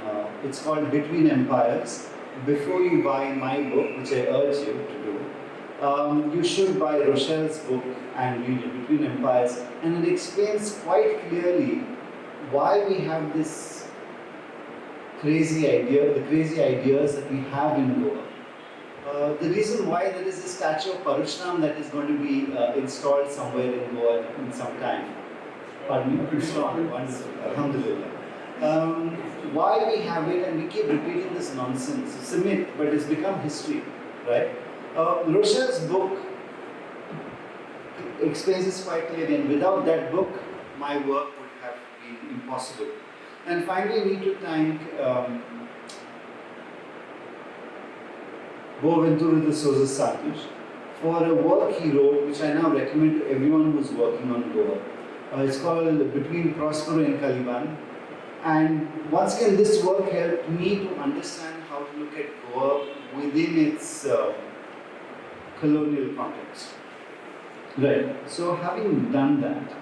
it's called Between Empires. Before you buy my book, which I urge you to do, you should buy Rochelle's book and read it, Between Empires. And it explains quite clearly why we have this crazy idea, the crazy ideas that we have in Goa. The reason why there is a statue of Parashuram that is going to be installed somewhere in Goa in some time. Pardon me, wonderful, alhamdulillah. Why we have it, and we keep repeating this nonsense. It's a myth, but it's become history, right? Rochelle's book explains this quite clearly, and without that book, my work would have been impossible. And finally, I need to thank Boaventura de Souza Santos for a work he wrote, which I now recommend to everyone who's working on Goa. It's called Between Prospero and Caliban. And once again, this work helped me to understand how how to look at Goa within its colonial context. Right. So having done that,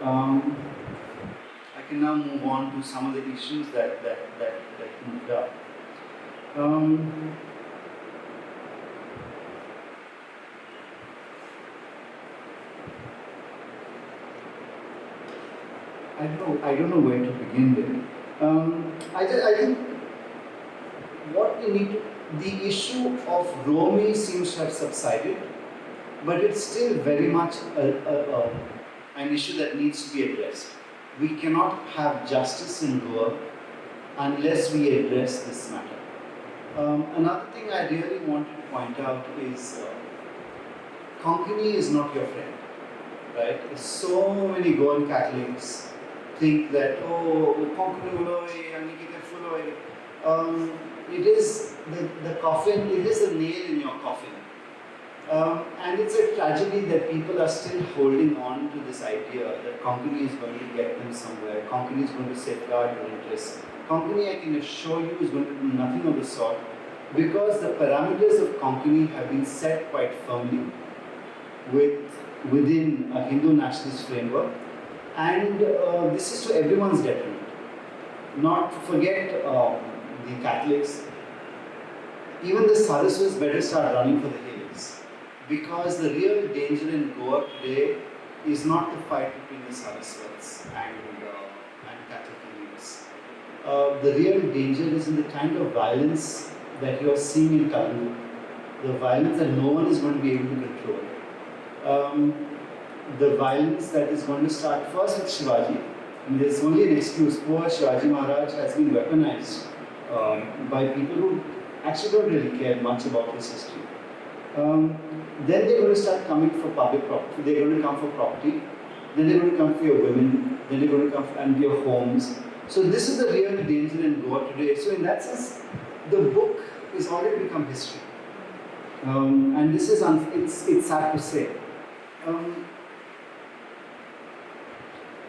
I can now move on to some of the issues that moved up. I don't know where to begin with. I think what we need to, the issue of Romi seems to have subsided, but it's still very much an issue that needs to be addressed. We cannot have justice in Goa unless we address this matter. Another thing I really wanted to point out is Konkani is not your friend, right? So many Goan Catholics think that, oh, Konkani uloi, Anikite fuloi. It is the coffin, it is a nail in your coffin. And it's a tragedy that people are still holding on to this idea that Konkani is going to get them somewhere, Konkani is going to safeguard your interests. Konkani, I can assure you, is going to do nothing of the sort, because the parameters of Konkani have been set quite firmly within a Hindu nationalist framework, and this is to everyone's detriment. Not to forget the Catholics, even the Saraswats better start running for the hills, because the real danger in Goa today is not the fight between the Saraswats and Catholic elites. The real danger is in the kind of violence that you are seeing in Kalangu, the violence that no one is going to be able to control. The violence that is going to start first with Shivaji. And there's only an excuse. Poor Shivaji Maharaj has been weaponized by people who actually don't really care much about his history. Then they're going to start coming for public property. They're going to come for property. Then they're going to come for your women. Then they're going to come and your homes. So this is the real danger in Goa today. So in that sense, the book is already become history. And this is, it's sad to say.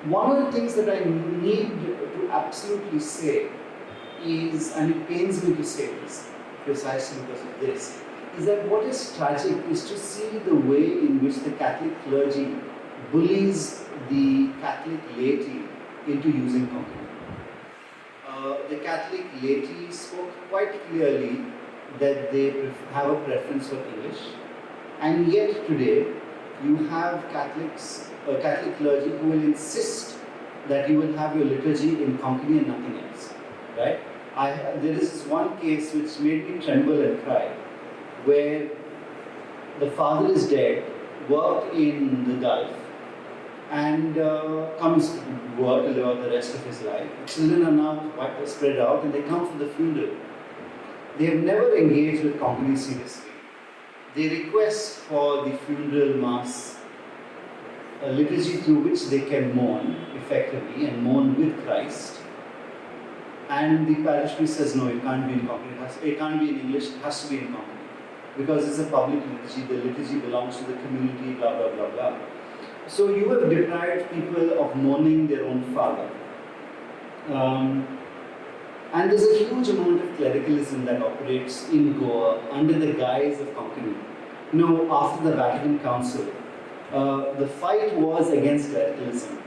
One of the things that I need to absolutely say is, and it pains me to say this, precisely because of this, is that what is tragic is to see the way in which the Catholic clergy bullies the Catholic laity into using Konkani. The Catholic laity spoke quite clearly that they have a preference for English, and yet today you have Catholic clergy who will insist that you will have your liturgy in Konkani and nothing else, right? There is one case which made me tremble and cry, where the father is dead, worked in the Gulf, and comes to work to live out the rest of his life. Children are now quite spread out and they come for the funeral. They have never engaged with Konkani seriously. They request for the funeral mass a liturgy through which they can mourn effectively and mourn with Christ. And the parish priest says, no, it can't be in Konkani. It can't be in English, it has to be in Konkani. Because it's a public liturgy, the liturgy belongs to the community, blah, blah, blah, blah. So you have deprived people of mourning their own father. And there's a huge amount of clericalism that operates in Goa under the guise of Konkani. You know, after the Vatican Council, the fight was against clericalism.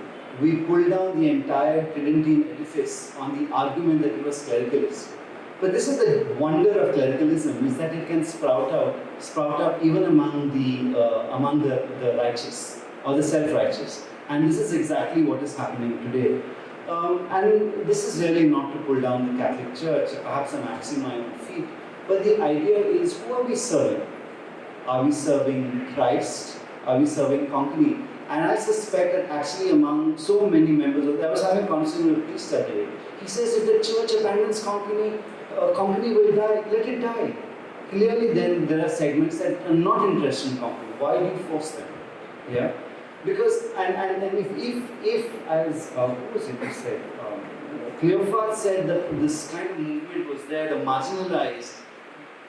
We pulled down the entire Tridentine edifice on the argument that it was clericalist. But this is the wonder of clericalism, is that it can sprout up even among the righteous or the self-righteous. And this is exactly what is happening today. And this is really not to pull down the Catholic Church, perhaps I'm axing my own feet, but the idea is, who are we serving? Are we serving Christ? Are we serving Konkani? And I suspect that actually among so many members of I was having a conversation with a priest that day. He says, if the church abandons Konkani, Konkani will die, let it die. Clearly then there are segments that are not interested in Konkani. Why do you force them? Yeah? Because, and if as, who was it who said? Cleophas said that this kind of movement was there, the marginalized,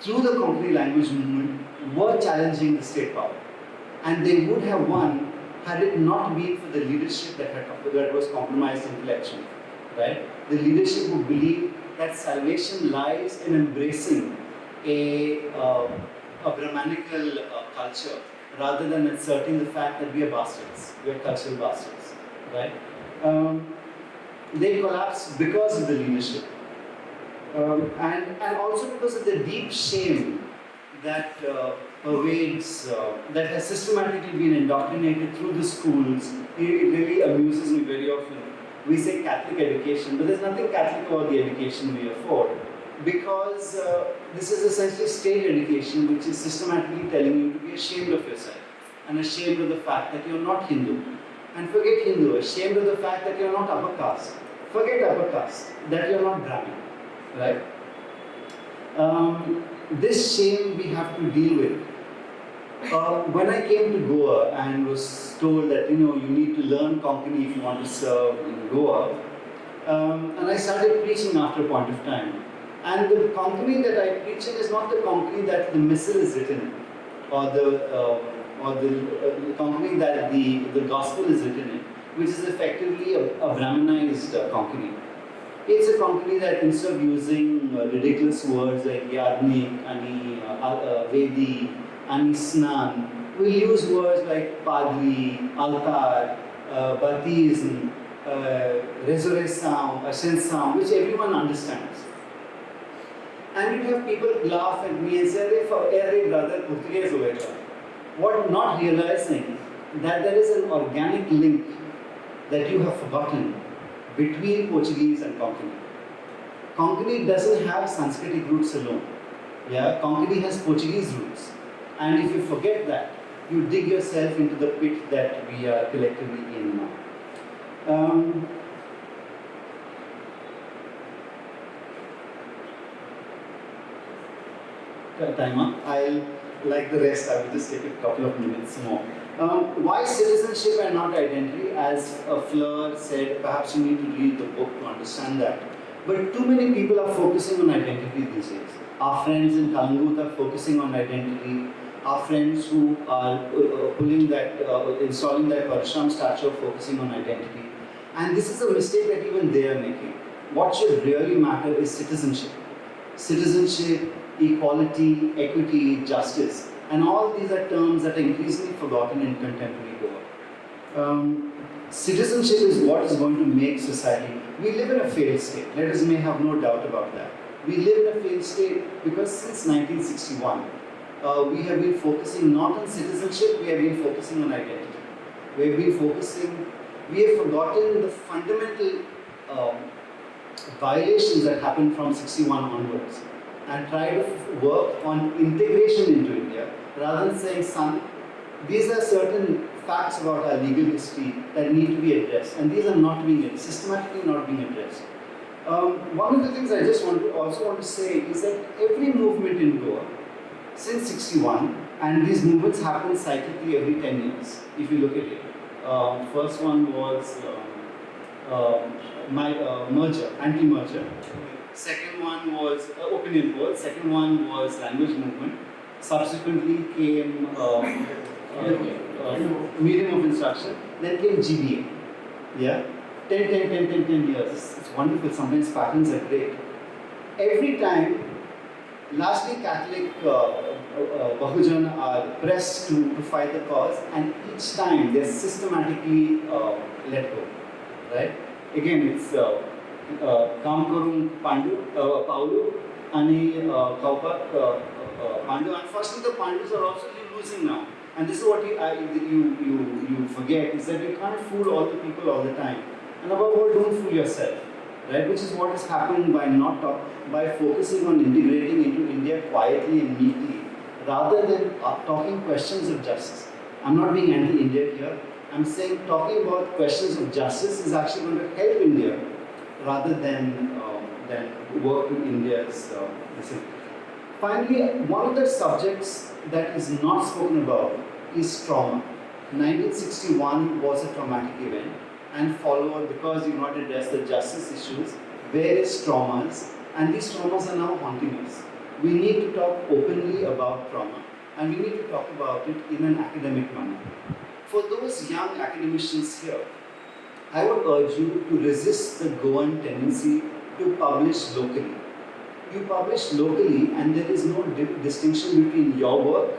through the Konkani language movement, were challenging the state power. And they would have won had it not been for the leadership that was compromised intellectually, right? The leadership who believed that salvation lies in embracing a Brahmanical culture rather than asserting the fact that we are bastards, we are cultural bastards, right? They collapse because of the leadership. And also because of the deep shame that pervades, that has systematically been indoctrinated through the schools. It really amuses me very often. We say Catholic education, but there's nothing Catholic about the education we afford, because this is essentially state education which is systematically telling you to be ashamed of yourself and ashamed of the fact that you're not Hindu. And forget Hindu, ashamed of the fact that you're not upper caste. Forget upper caste, that you're not Brahmin, right? This shame we have to deal with. When I came to Goa and was told that you need to learn Konkani if you want to serve in Goa, and I started preaching after a point of time. And the Konkani that I preach in is not the Konkani that the missal is written in, or the Konkani that the gospel is written in, which is effectively a Brahminized Konkani. It's a Konkani that instead of using ridiculous words like Yadnik, Ani, Vedi, Ani Snan, we use words like Padri, Altar, Baptism, Resurreção, Ascensão, which everyone understands. And you have people laugh at me and say, "Hey, brother, Portuguese hoega." What not realizing that there is an organic link that you have forgotten between Portuguese and Konkani. Konkani doesn't have Sanskritic roots alone. Yeah, Konkani has Portuguese roots. And if you forget that, you dig yourself into the pit that we are collectively in now. Time up. I'll, like the rest, I will just take a couple of minutes more. Why citizenship and not identity? As Fleur said, perhaps you need to read the book to understand that. But too many people are focusing on identity these days. Our friends in Kalangut are focusing on identity. Our friends who are pulling that, installing that Parashram statue are focusing on identity. And this is a mistake that even they are making. What should really matter is citizenship. Citizenship, equality, equity, justice. And all these are terms that are increasingly forgotten in contemporary Goa. Citizenship is what is going to make society. We live in a failed state. Let us may have no doubt about that. We live in a failed state because since 1961, we have been focusing not on citizenship, we have been focusing on identity. We have forgotten the fundamental violations that happened from 61 onwards, and try to work on integration into India rather than saying, son, these are certain facts about our legal history that need to be addressed, and these are not being systematically not being addressed. One of the things I just also want to say is that every movement in Goa since 61, and these movements happen cyclically every 10 years, if you look at it. First one was merger, anti-merger. Second one was opinion poll. Second one was language movement. Subsequently came medium of instruction. Then came GBA. Yeah, 10 years. It's wonderful. Sometimes patterns are great. Every time, largely Catholic Bahujan are pressed to fight the cause, and each time they're systematically let go. Right? Again, it's Kamkarum Paulu, Ani Kaupak Pandu. Unfortunately, the Pandus are also losing now. And this is what you forget, is that you can't fool all the people all the time. And above all, don't fool yourself. Right? Which is what has happened by focusing on integrating into India quietly and neatly, rather than talking questions of justice. I'm not being anti-India here. I'm saying talking about questions of justice is actually going to help India rather than work to India's listen. Finally, one of the subjects that is not spoken about is trauma. 1961 was a traumatic event, and followed, because you not address the justice issues, various traumas, and these traumas are now haunting us. We need to talk openly about trauma, and we need to talk about it in an academic manner. For those young academicians here, I would urge you to resist the Goan tendency to publish locally. You publish locally and there is no distinction between your work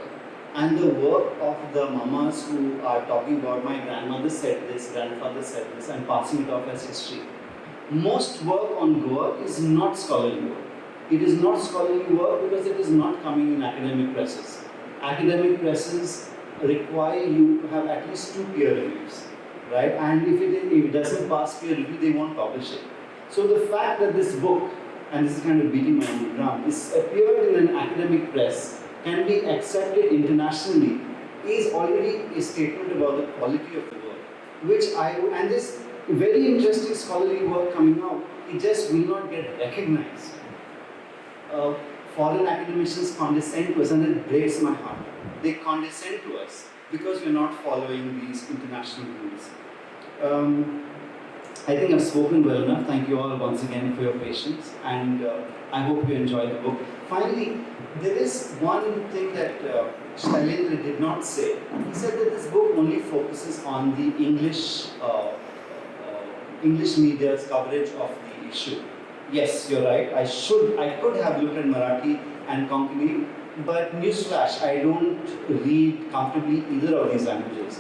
and the work of the mamas who are talking about my grandmother said this, grandfather said this, and passing it off as history. Most work on Goa is not scholarly work. It is not scholarly work because it is not coming in academic presses. Academic presses require you to have at least 2 peer reviews, right? And if it doesn't pass peer review, they won't publish it. So the fact that this book, and this is kind of beating my own drum, is appeared in an academic press, can be accepted internationally, is already a statement about the quality of the work, and this very interesting scholarly work coming out, it just will not get recognized. Foreign academicians condescend to us, and it breaks my heart. They condescend to us because we're not following these international rules. I think I've spoken well enough. Thank you all once again for your patience, and I hope you enjoyed the book. Finally, there is one thing that Shailendra did not say. He said that this book only focuses on the English media's coverage of the issue. Yes, you're right. I could have looked at Marathi and Konkani, but newsflash, I don't read comfortably either of these languages.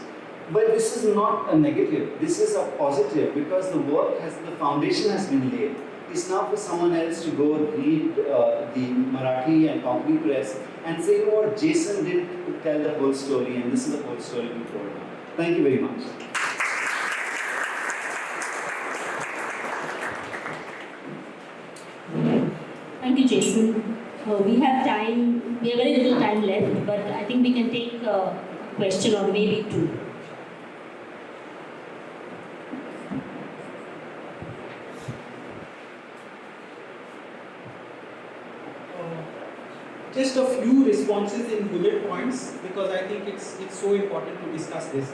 But this is not a negative. This is a positive because the foundation has been laid. It's now for someone else to go read the Marathi and Konkani press and say, you know what, Jason did tell the whole story, and this is the whole story we told now. Thank you very much. Thank you, Jason. We have very little time left, but I think we can take a question or maybe 2. Just a few responses in bullet points because I think it's so important to discuss this.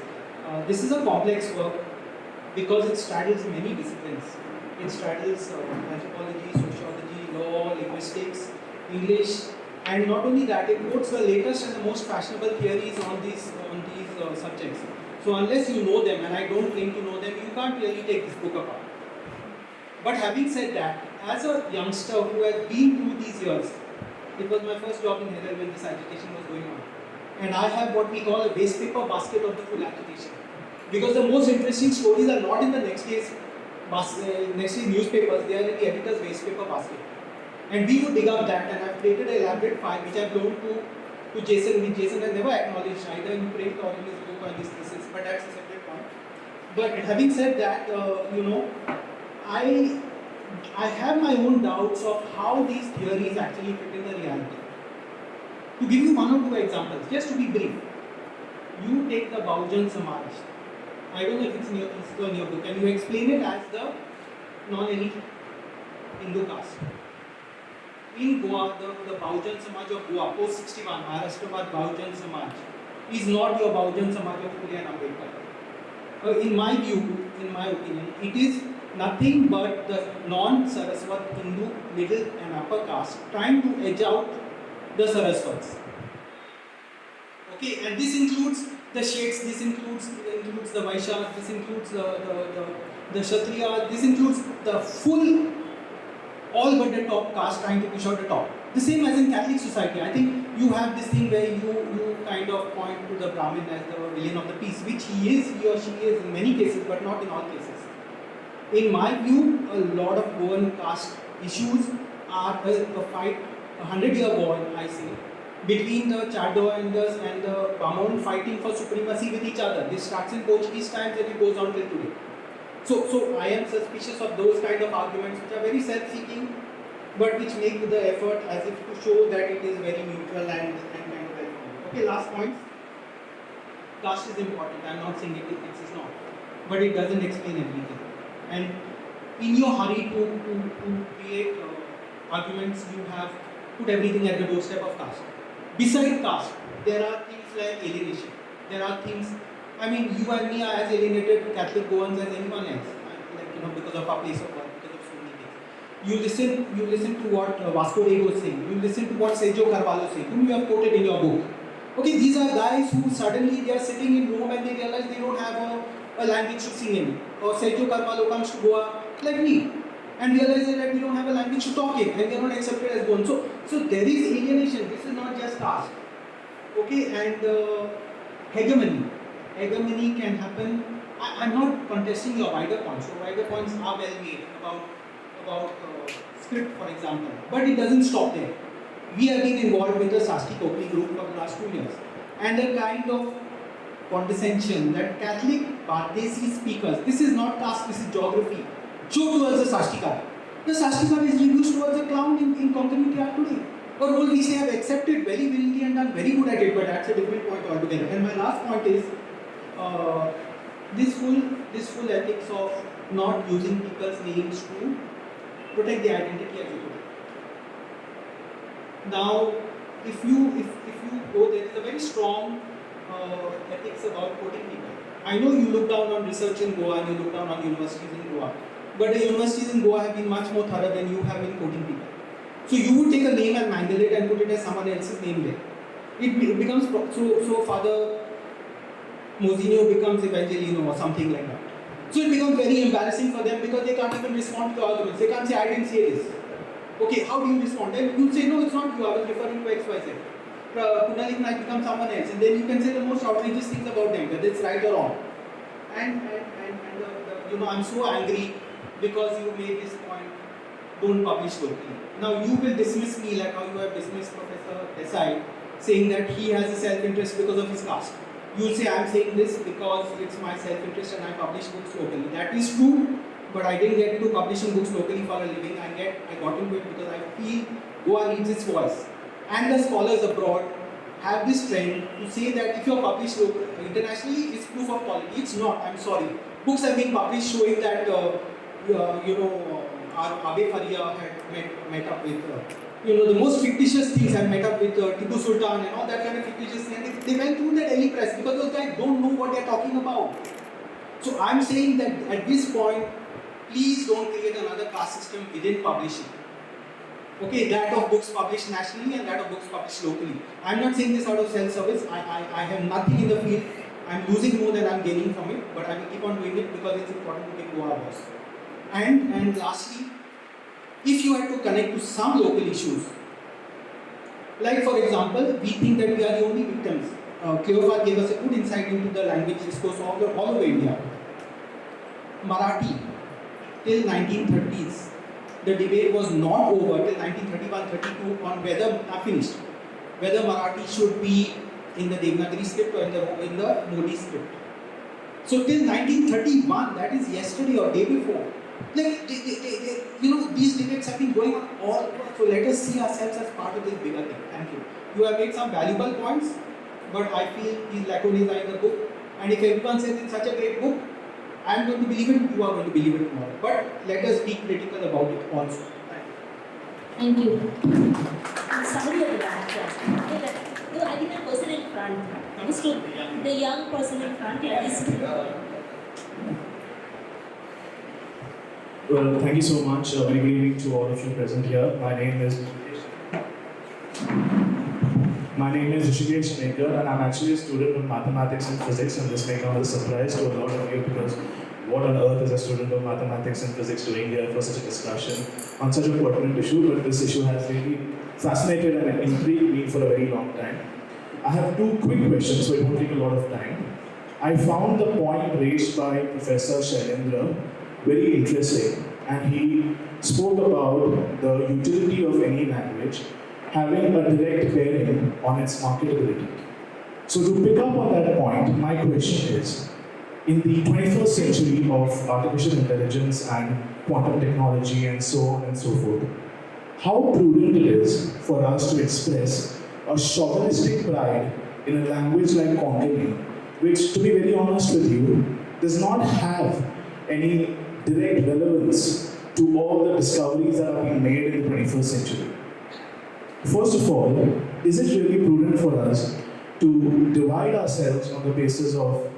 This is a complex work because it straddles many disciplines. It straddles anthropology, sociology, law, linguistics, English, and not only that, it quotes the latest and the most fashionable theories on these subjects. So unless you know them, and I don't claim to know them, you can't really take this book apart. But having said that, as a youngster who has been through these years, it was my first job in Heller when this agitation was going on. And I have what we call a waste paper basket of the full agitation. Because the most interesting stories are not in the next day's newspapers, they are in the editor's waste paper basket. And we would dig up that, and I've created an elaborate file which I've loaned to Jason, which Jason has never acknowledged either in print or in his book or in his thesis, but that's a separate point. But having said that, I have my own doubts of how these theories actually fit in the reality. To give you 1 or 2 examples, just to be brief, you take the Bahujan Samaj. I don't know if it's in your book, and you explain it as the non-elite Hindu caste. In Goa, the Bahujan Samaj of Goa, post-61, Maharashtra Bahujan Samaj, is not your Bahujan Samaj of Pune and Ambedkar. In my view, in my opinion, it is nothing but the non-Saraswat Hindu middle and upper caste trying to edge out the Saraswats. Okay, and this includes the Sheikhs, this includes the Vaishyas, this includes the Kshatriya, this includes the full, all but the top caste trying to push out the top. The same as in Catholic society. I think you have this thing where you kind of point to the Brahmin as the villain of the piece, which he or she is in many cases, but not in all cases. In my view, a lot of Goan caste issues are a fight, a 100-year war, I say, between the Chardoanders and the Bamon fighting for supremacy with each other. This starts in Portuguese times and it goes on till today. So I am suspicious of those kind of arguments which are very self-seeking, but which make the effort as if to show that it is very neutral and kind of well-founded. Okay, last point. Caste is important. I am not saying it is not, but it doesn't explain everything. And in your hurry to create arguments, you have put everything at the doorstep of caste. Beside caste, there are things like alienation. There are things, I mean, you and me are as alienated Catholic Goans as anyone else, because of our place of work, because of so many things. You listen to what Vasco da Gama is saying. You listen to what Sergio Carvalho is saying, whom you have quoted in your book. Okay, these are guys who suddenly they are sitting in Rome and they realize they don't have a language to sing in. Or Sergio Carvalho comes to Goa like me. and realizes that we don't have a language to talk in and we are not accepted as one. So there is alienation. This is not just caste. Okay, and hegemony. Hegemony can happen. I'm not contesting your wider points. So wider points are well made about script, for example, but it doesn't stop there. We have been involved with the Sasti Kokli group for the last 2 years, and the kind of condescension that Catholic Bardesi speakers, this is not caste, this is geography, show towards the Sastikar. The Sastikar is reduced towards a clown in Konkani today. A role which they have accepted very willingly and done very good at it, but that's a different point altogether. And my last point is this full ethics of not using people's names to protect the identity of people. Now, if you go, there is a very strong ethics about quoting people. I know you look down on research in Goa and you look down on universities in Goa, but the universities in Goa have been much more thorough than you have in quoting people. So you would take a name and mangle it and put it as someone else's name there. It becomes so Father Mozinho becomes Evangelino or something like that. So it becomes very embarrassing for them because they can't even respond to the arguments. They can't say, I didn't say this. Okay, how do you respond? Then you say, no, it's not you, I was referring to XYZ. Punalik might become someone else, and then you can say the most outrageous things about them, whether it's right or wrong. And I'm so angry because you made this point, don't publish locally. Now you will dismiss me like how you have dismissed Professor Desai, saying that he has a self-interest because of his caste. You will say, I'm saying this because it's my self-interest and I publish books locally. That is true, but I didn't get into publishing books locally for a living. I got into it because I feel Goa needs its voice. And the scholars abroad have this trend to say that if you're published internationally, it's proof of quality. It's not, I'm sorry. Books have been published showing that, Abe Faria had met up with, the most fictitious things, had met up with Tipu Sultan and all that kind of fictitious thing. And they went through the Delhi press because those guys don't know what they're talking about. So I'm saying that at this point, please don't create another caste system within publishing. Okay, that of books published nationally and that of books published locally. I'm not saying this out of self-service. I have nothing in the field. I'm losing more than I'm gaining from it, but I will keep on doing it because it's important to give Goa a voice. And lastly, if you had to connect to some local issues, like for example, we think that we are the only victims. Cleophas gave us a good insight into the language discourse all over India. Marathi, till 1930s, the debate was not over till 1931-32 on whether Marathi should be in the Devanagari script or in the Modi script. So till 1931, that is yesterday or day before, like these debates have been going on all over. So let us see ourselves as part of this bigger thing. Thank you. You have made some valuable points, but I feel these lacunae are in the book. And if everyone says it's such a great book, I am going to believe it, you are going to believe it tomorrow. But let us be critical about it also. Thank you. Somebody at the back. No, I think the person in front. The young person in front. Well, thank you so much. Very good evening to all of you present here. My name is Xavier, and I'm actually a student of mathematics and physics, and this may come as a surprise to a lot of you because what on earth is a student of mathematics and physics doing here for such a discussion on such a pertinent issue? But this issue has really fascinated and intrigued me for a very long time. I have two quick questions, so it won't take a lot of time. I found the point raised by Professor Shailendra very interesting, and he spoke about the utility of any language having a direct bearing on its marketability. So to pick up on that point, my question is, in the 21st century of artificial intelligence and quantum technology and so on and so forth, how prudent it is for us to express a chauvinistic pride in a language like Konkani, which, to be very honest with you, does not have any direct relevance to all the discoveries that are being made in the 21st century. First of all, is it really prudent for us to divide ourselves on the basis of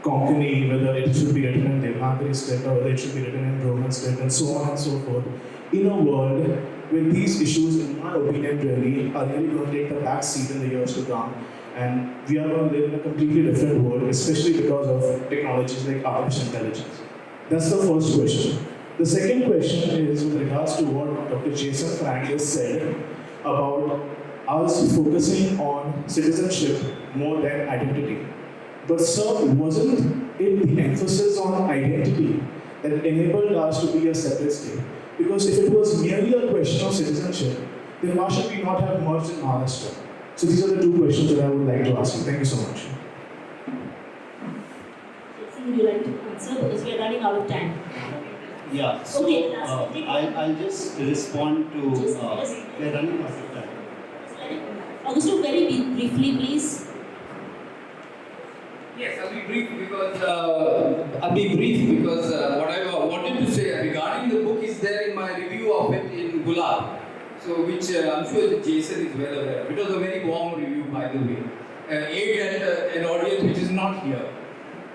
Konkani, whether it should be written in Devanagari script or whether it should be written in Roman script and so on and so forth, in a world where these issues, in my opinion, are really going to take the back seat in the years to come, and we are going to live in a completely different world, especially because of technologies like artificial intelligence? That's the first question. The second question is with regards to what Dr. Jason Fernandes said about us focusing on citizenship more than identity. But sir, wasn't it the emphasis on identity that enabled us to be a separate state? Because if it was merely a question of citizenship, then why should we not have merged in Maharashtra? So these are the two questions that I would like to ask you. Thank you so much. Would you like to answer? Because we are running out of time. Yeah, so Okay, I'll just respond to, we're running out of time. Augusto, very briefly, please. Yes, I'll be brief because what I wanted to say regarding the book is there in my review of it in Gulab. So which I'm sure that Jason is well aware of. It was a very warm review, by the way, aimed at an audience which is not here.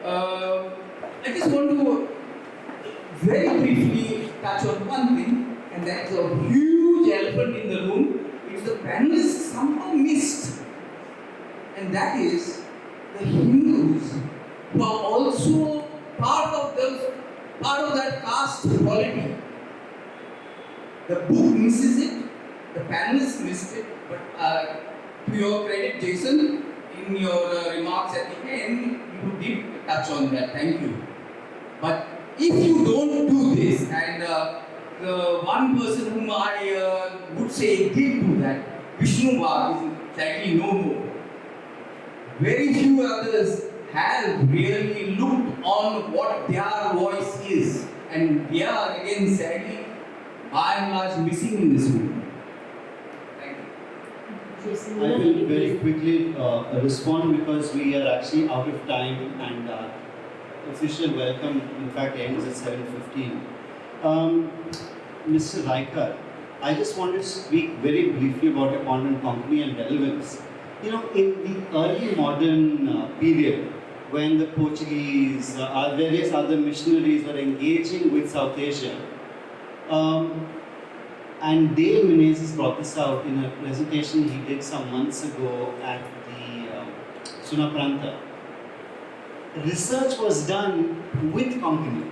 I just want to very briefly touch on one thing, and that's a huge elephant in the room, which the panelists somehow missed, and that is the Hindus who are also part of that caste polity. The book misses it, the panelists missed it, but to your credit, Jason, in your remarks at the end, you did touch on that. Thank you. But if you don't do this, and the one person whom I would say did do that, Vishnu Bhag, is sadly no more. Very few others have really looked on what their voice is, and they are again sadly by and large missing in this room. Thank you. I will very quickly respond because we are actually out of time and official welcome in fact ends at 7:15. Mr. Raikar, I just wanted to speak very briefly about your point on Konkani and relevance. You know, in the early modern period, when the Portuguese, various other missionaries were engaging with South Asia, and Dale Menezes brought this out in a presentation he did some months ago at the Sunapranta. Research was done with Konkani.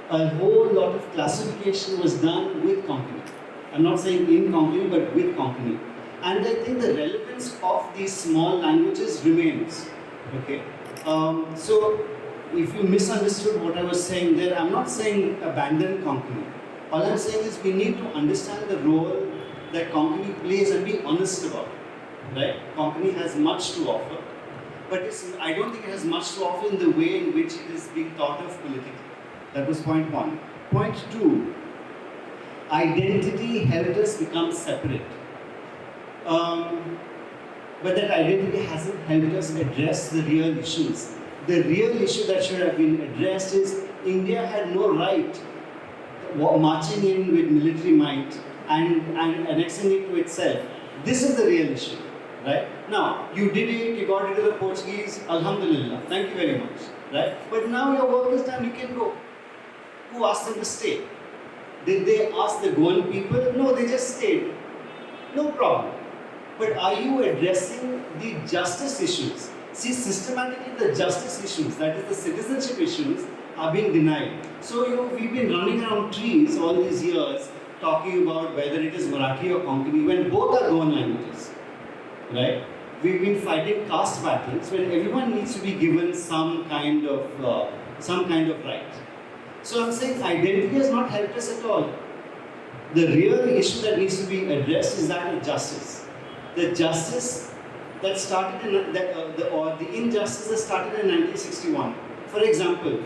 A whole lot of classification was done with Konkani. I'm not saying in Konkani, but with Konkani. And I think the relevance of these small languages remains. Okay. So if you misunderstood what I was saying there, I'm not saying abandon Konkani. All I'm saying is we need to understand the role that Konkani plays and be honest about it. Right? Konkani has much to offer, but I don't think it has much to offer in the way in which it is being thought of politically. That was point one. Point two, identity helped us become separate. But that identity hasn't helped us address the real issues. The real issue that should have been addressed is India had no right marching in with military might and annexing it to itself. This is the real issue, right? Now, you did it, you got rid of the Portuguese, Alhamdulillah, thank you very much, right? But now your work is done, you can go. Who asked them to stay? Did they ask the Goan people? No, they just stayed. No problem. But are you addressing the justice issues? See, systematically the justice issues, that is the citizenship issues, are being denied. So we've been running around trees all these years talking about whether it is Marathi or Konkani when both are Goan languages, right? We've been fighting caste battles when everyone needs to be given some kind of right. So I'm saying identity has not helped us at all. The real issue that needs to be addressed is that of justice. The justice that started in the injustice that started in 1961. For example,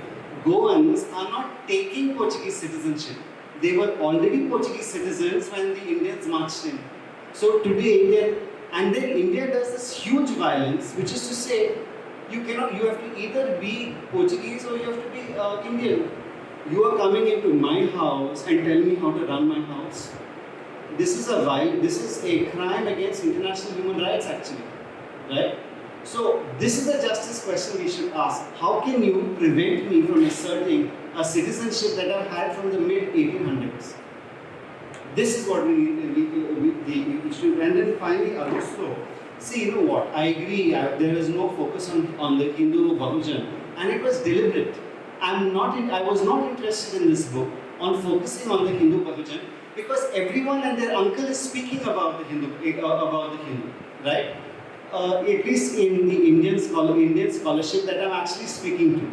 Goans are not taking Portuguese citizenship. They were already Portuguese citizens when the Indians marched in. So today, and then India does this huge violence, which is to say, you have to either be Portuguese or you have to be Indian. You are coming into my house and telling me how to run my house. This is a crime against international human rights actually, right? So this is the justice question we should ask. How can you prevent me from asserting a citizenship that I've had from the mid-1800s? This is what we should. And then finally, also, see, you know what? I agree. There is no focus on the Hindu Bahujan, and it was deliberate. I was not interested in this book on focusing on the Hindu Bahujan, because everyone and their uncle is speaking about the Hindu, right? At least in the Indian scholarship that I'm actually speaking to.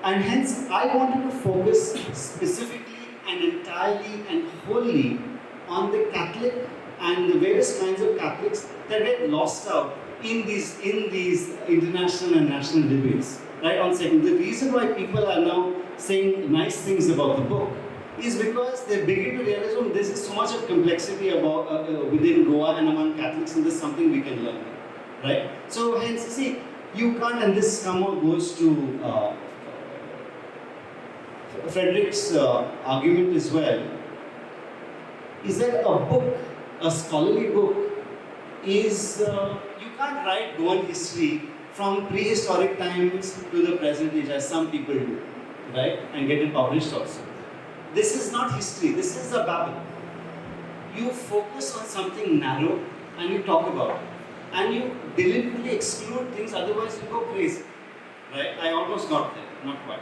And hence, I wanted to focus specifically and entirely and wholly on the Catholic and the various kinds of Catholics that get lost out in these international and national debates. Right? On second, the reason why people are now saying nice things about the book is because they begin to realize, oh, this is so much of complexity about within Goa and among Catholics, and this is something we can learn. Right? So hence, see, you can't, and this somehow goes to Frederick's argument as well, is that a book, a scholarly book, is, you can't write Goan history from prehistoric times to the present age as some people do, right? And get it published also. This is not history, this is a babble. You focus on something narrow and you talk about it. And you deliberately exclude things, otherwise you go crazy, right? I almost got there, not quite.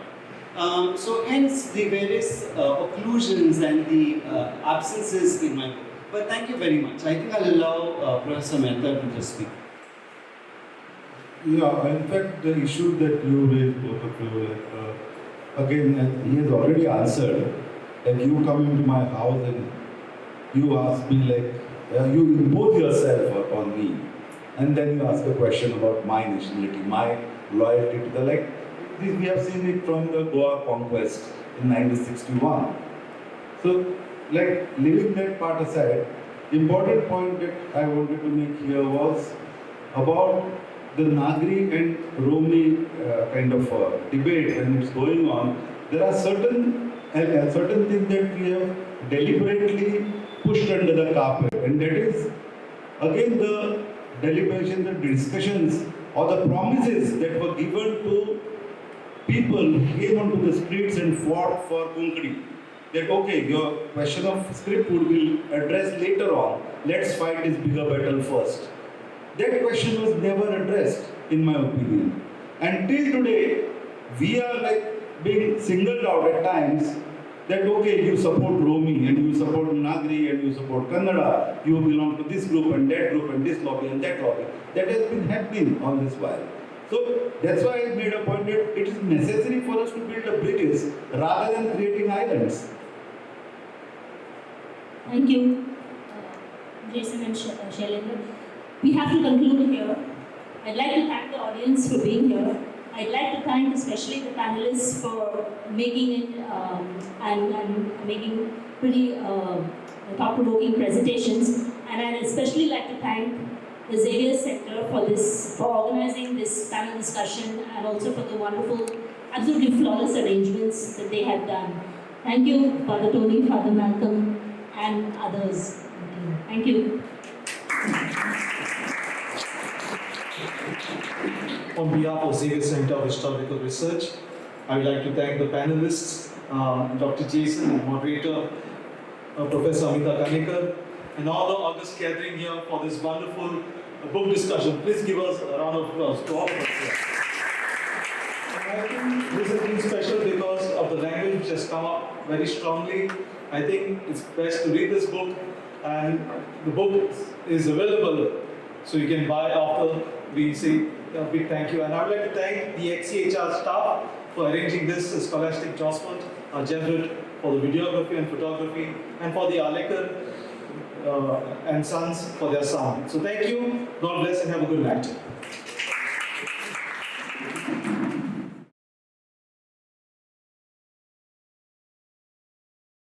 So hence the various occlusions and the absences in my book. But thank you very much. I think I'll allow Professor Mehta to just speak. Yeah, in fact, the issue that you raised, both of you, again, he has already answered. Like, you come into my house and you ask me, like, you impose yourself on me, and then you ask a question about my nationality, my loyalty to the, like, this we have seen it from the Goa conquest in 1961. So, like, leaving that part aside, important point that I wanted to make here was about the Nagari and Romi kind of debate when it's going on. There are certain things that we have deliberately pushed under the carpet, and that is again the deliberation, the discussions or the promises that were given to people who came onto the streets and fought for Konkani. That okay, your question of script would be addressed later on. Let's fight this bigger battle first. That question was never addressed, in my opinion. And till today, we are like being singled out at times that okay, you support Romi and you support Nagari and you support Kannada, you belong to this group and this lobby and that lobby. That has been happening all this while. So that's why I made a point that it is necessary for us to build the bridges rather than creating islands. Thank you, Jason and Shailendra. We have to conclude here. I'd like to thank the audience for being here. I'd like to thank especially the panelists for making it and making pretty thought-provoking presentations. And I'd especially like to thank the Xavier Center for organizing this panel discussion, and also for the wonderful, absolutely flawless arrangements that they have done. Thank you, Father Tony, Father Malcolm, and others. Thank you. On behalf of Xavier Center of Historical Research, I would like to thank the panelists, Dr. Jason and moderator, Professor Amita Kanikar, and all the august gathering here for this wonderful book discussion. Please give us a round of applause to all of us here. I think this has been special because of the language which has come up very strongly. I think it's best to read this book, and the book is available, so you can buy after we say a big thank you. And I would like to thank the XCHR staff for arranging this, Scholastic Joswalt, Joswalt for the videography and photography, and for the Alekar and Sons for their sound. So thank you, God bless, and have a good night.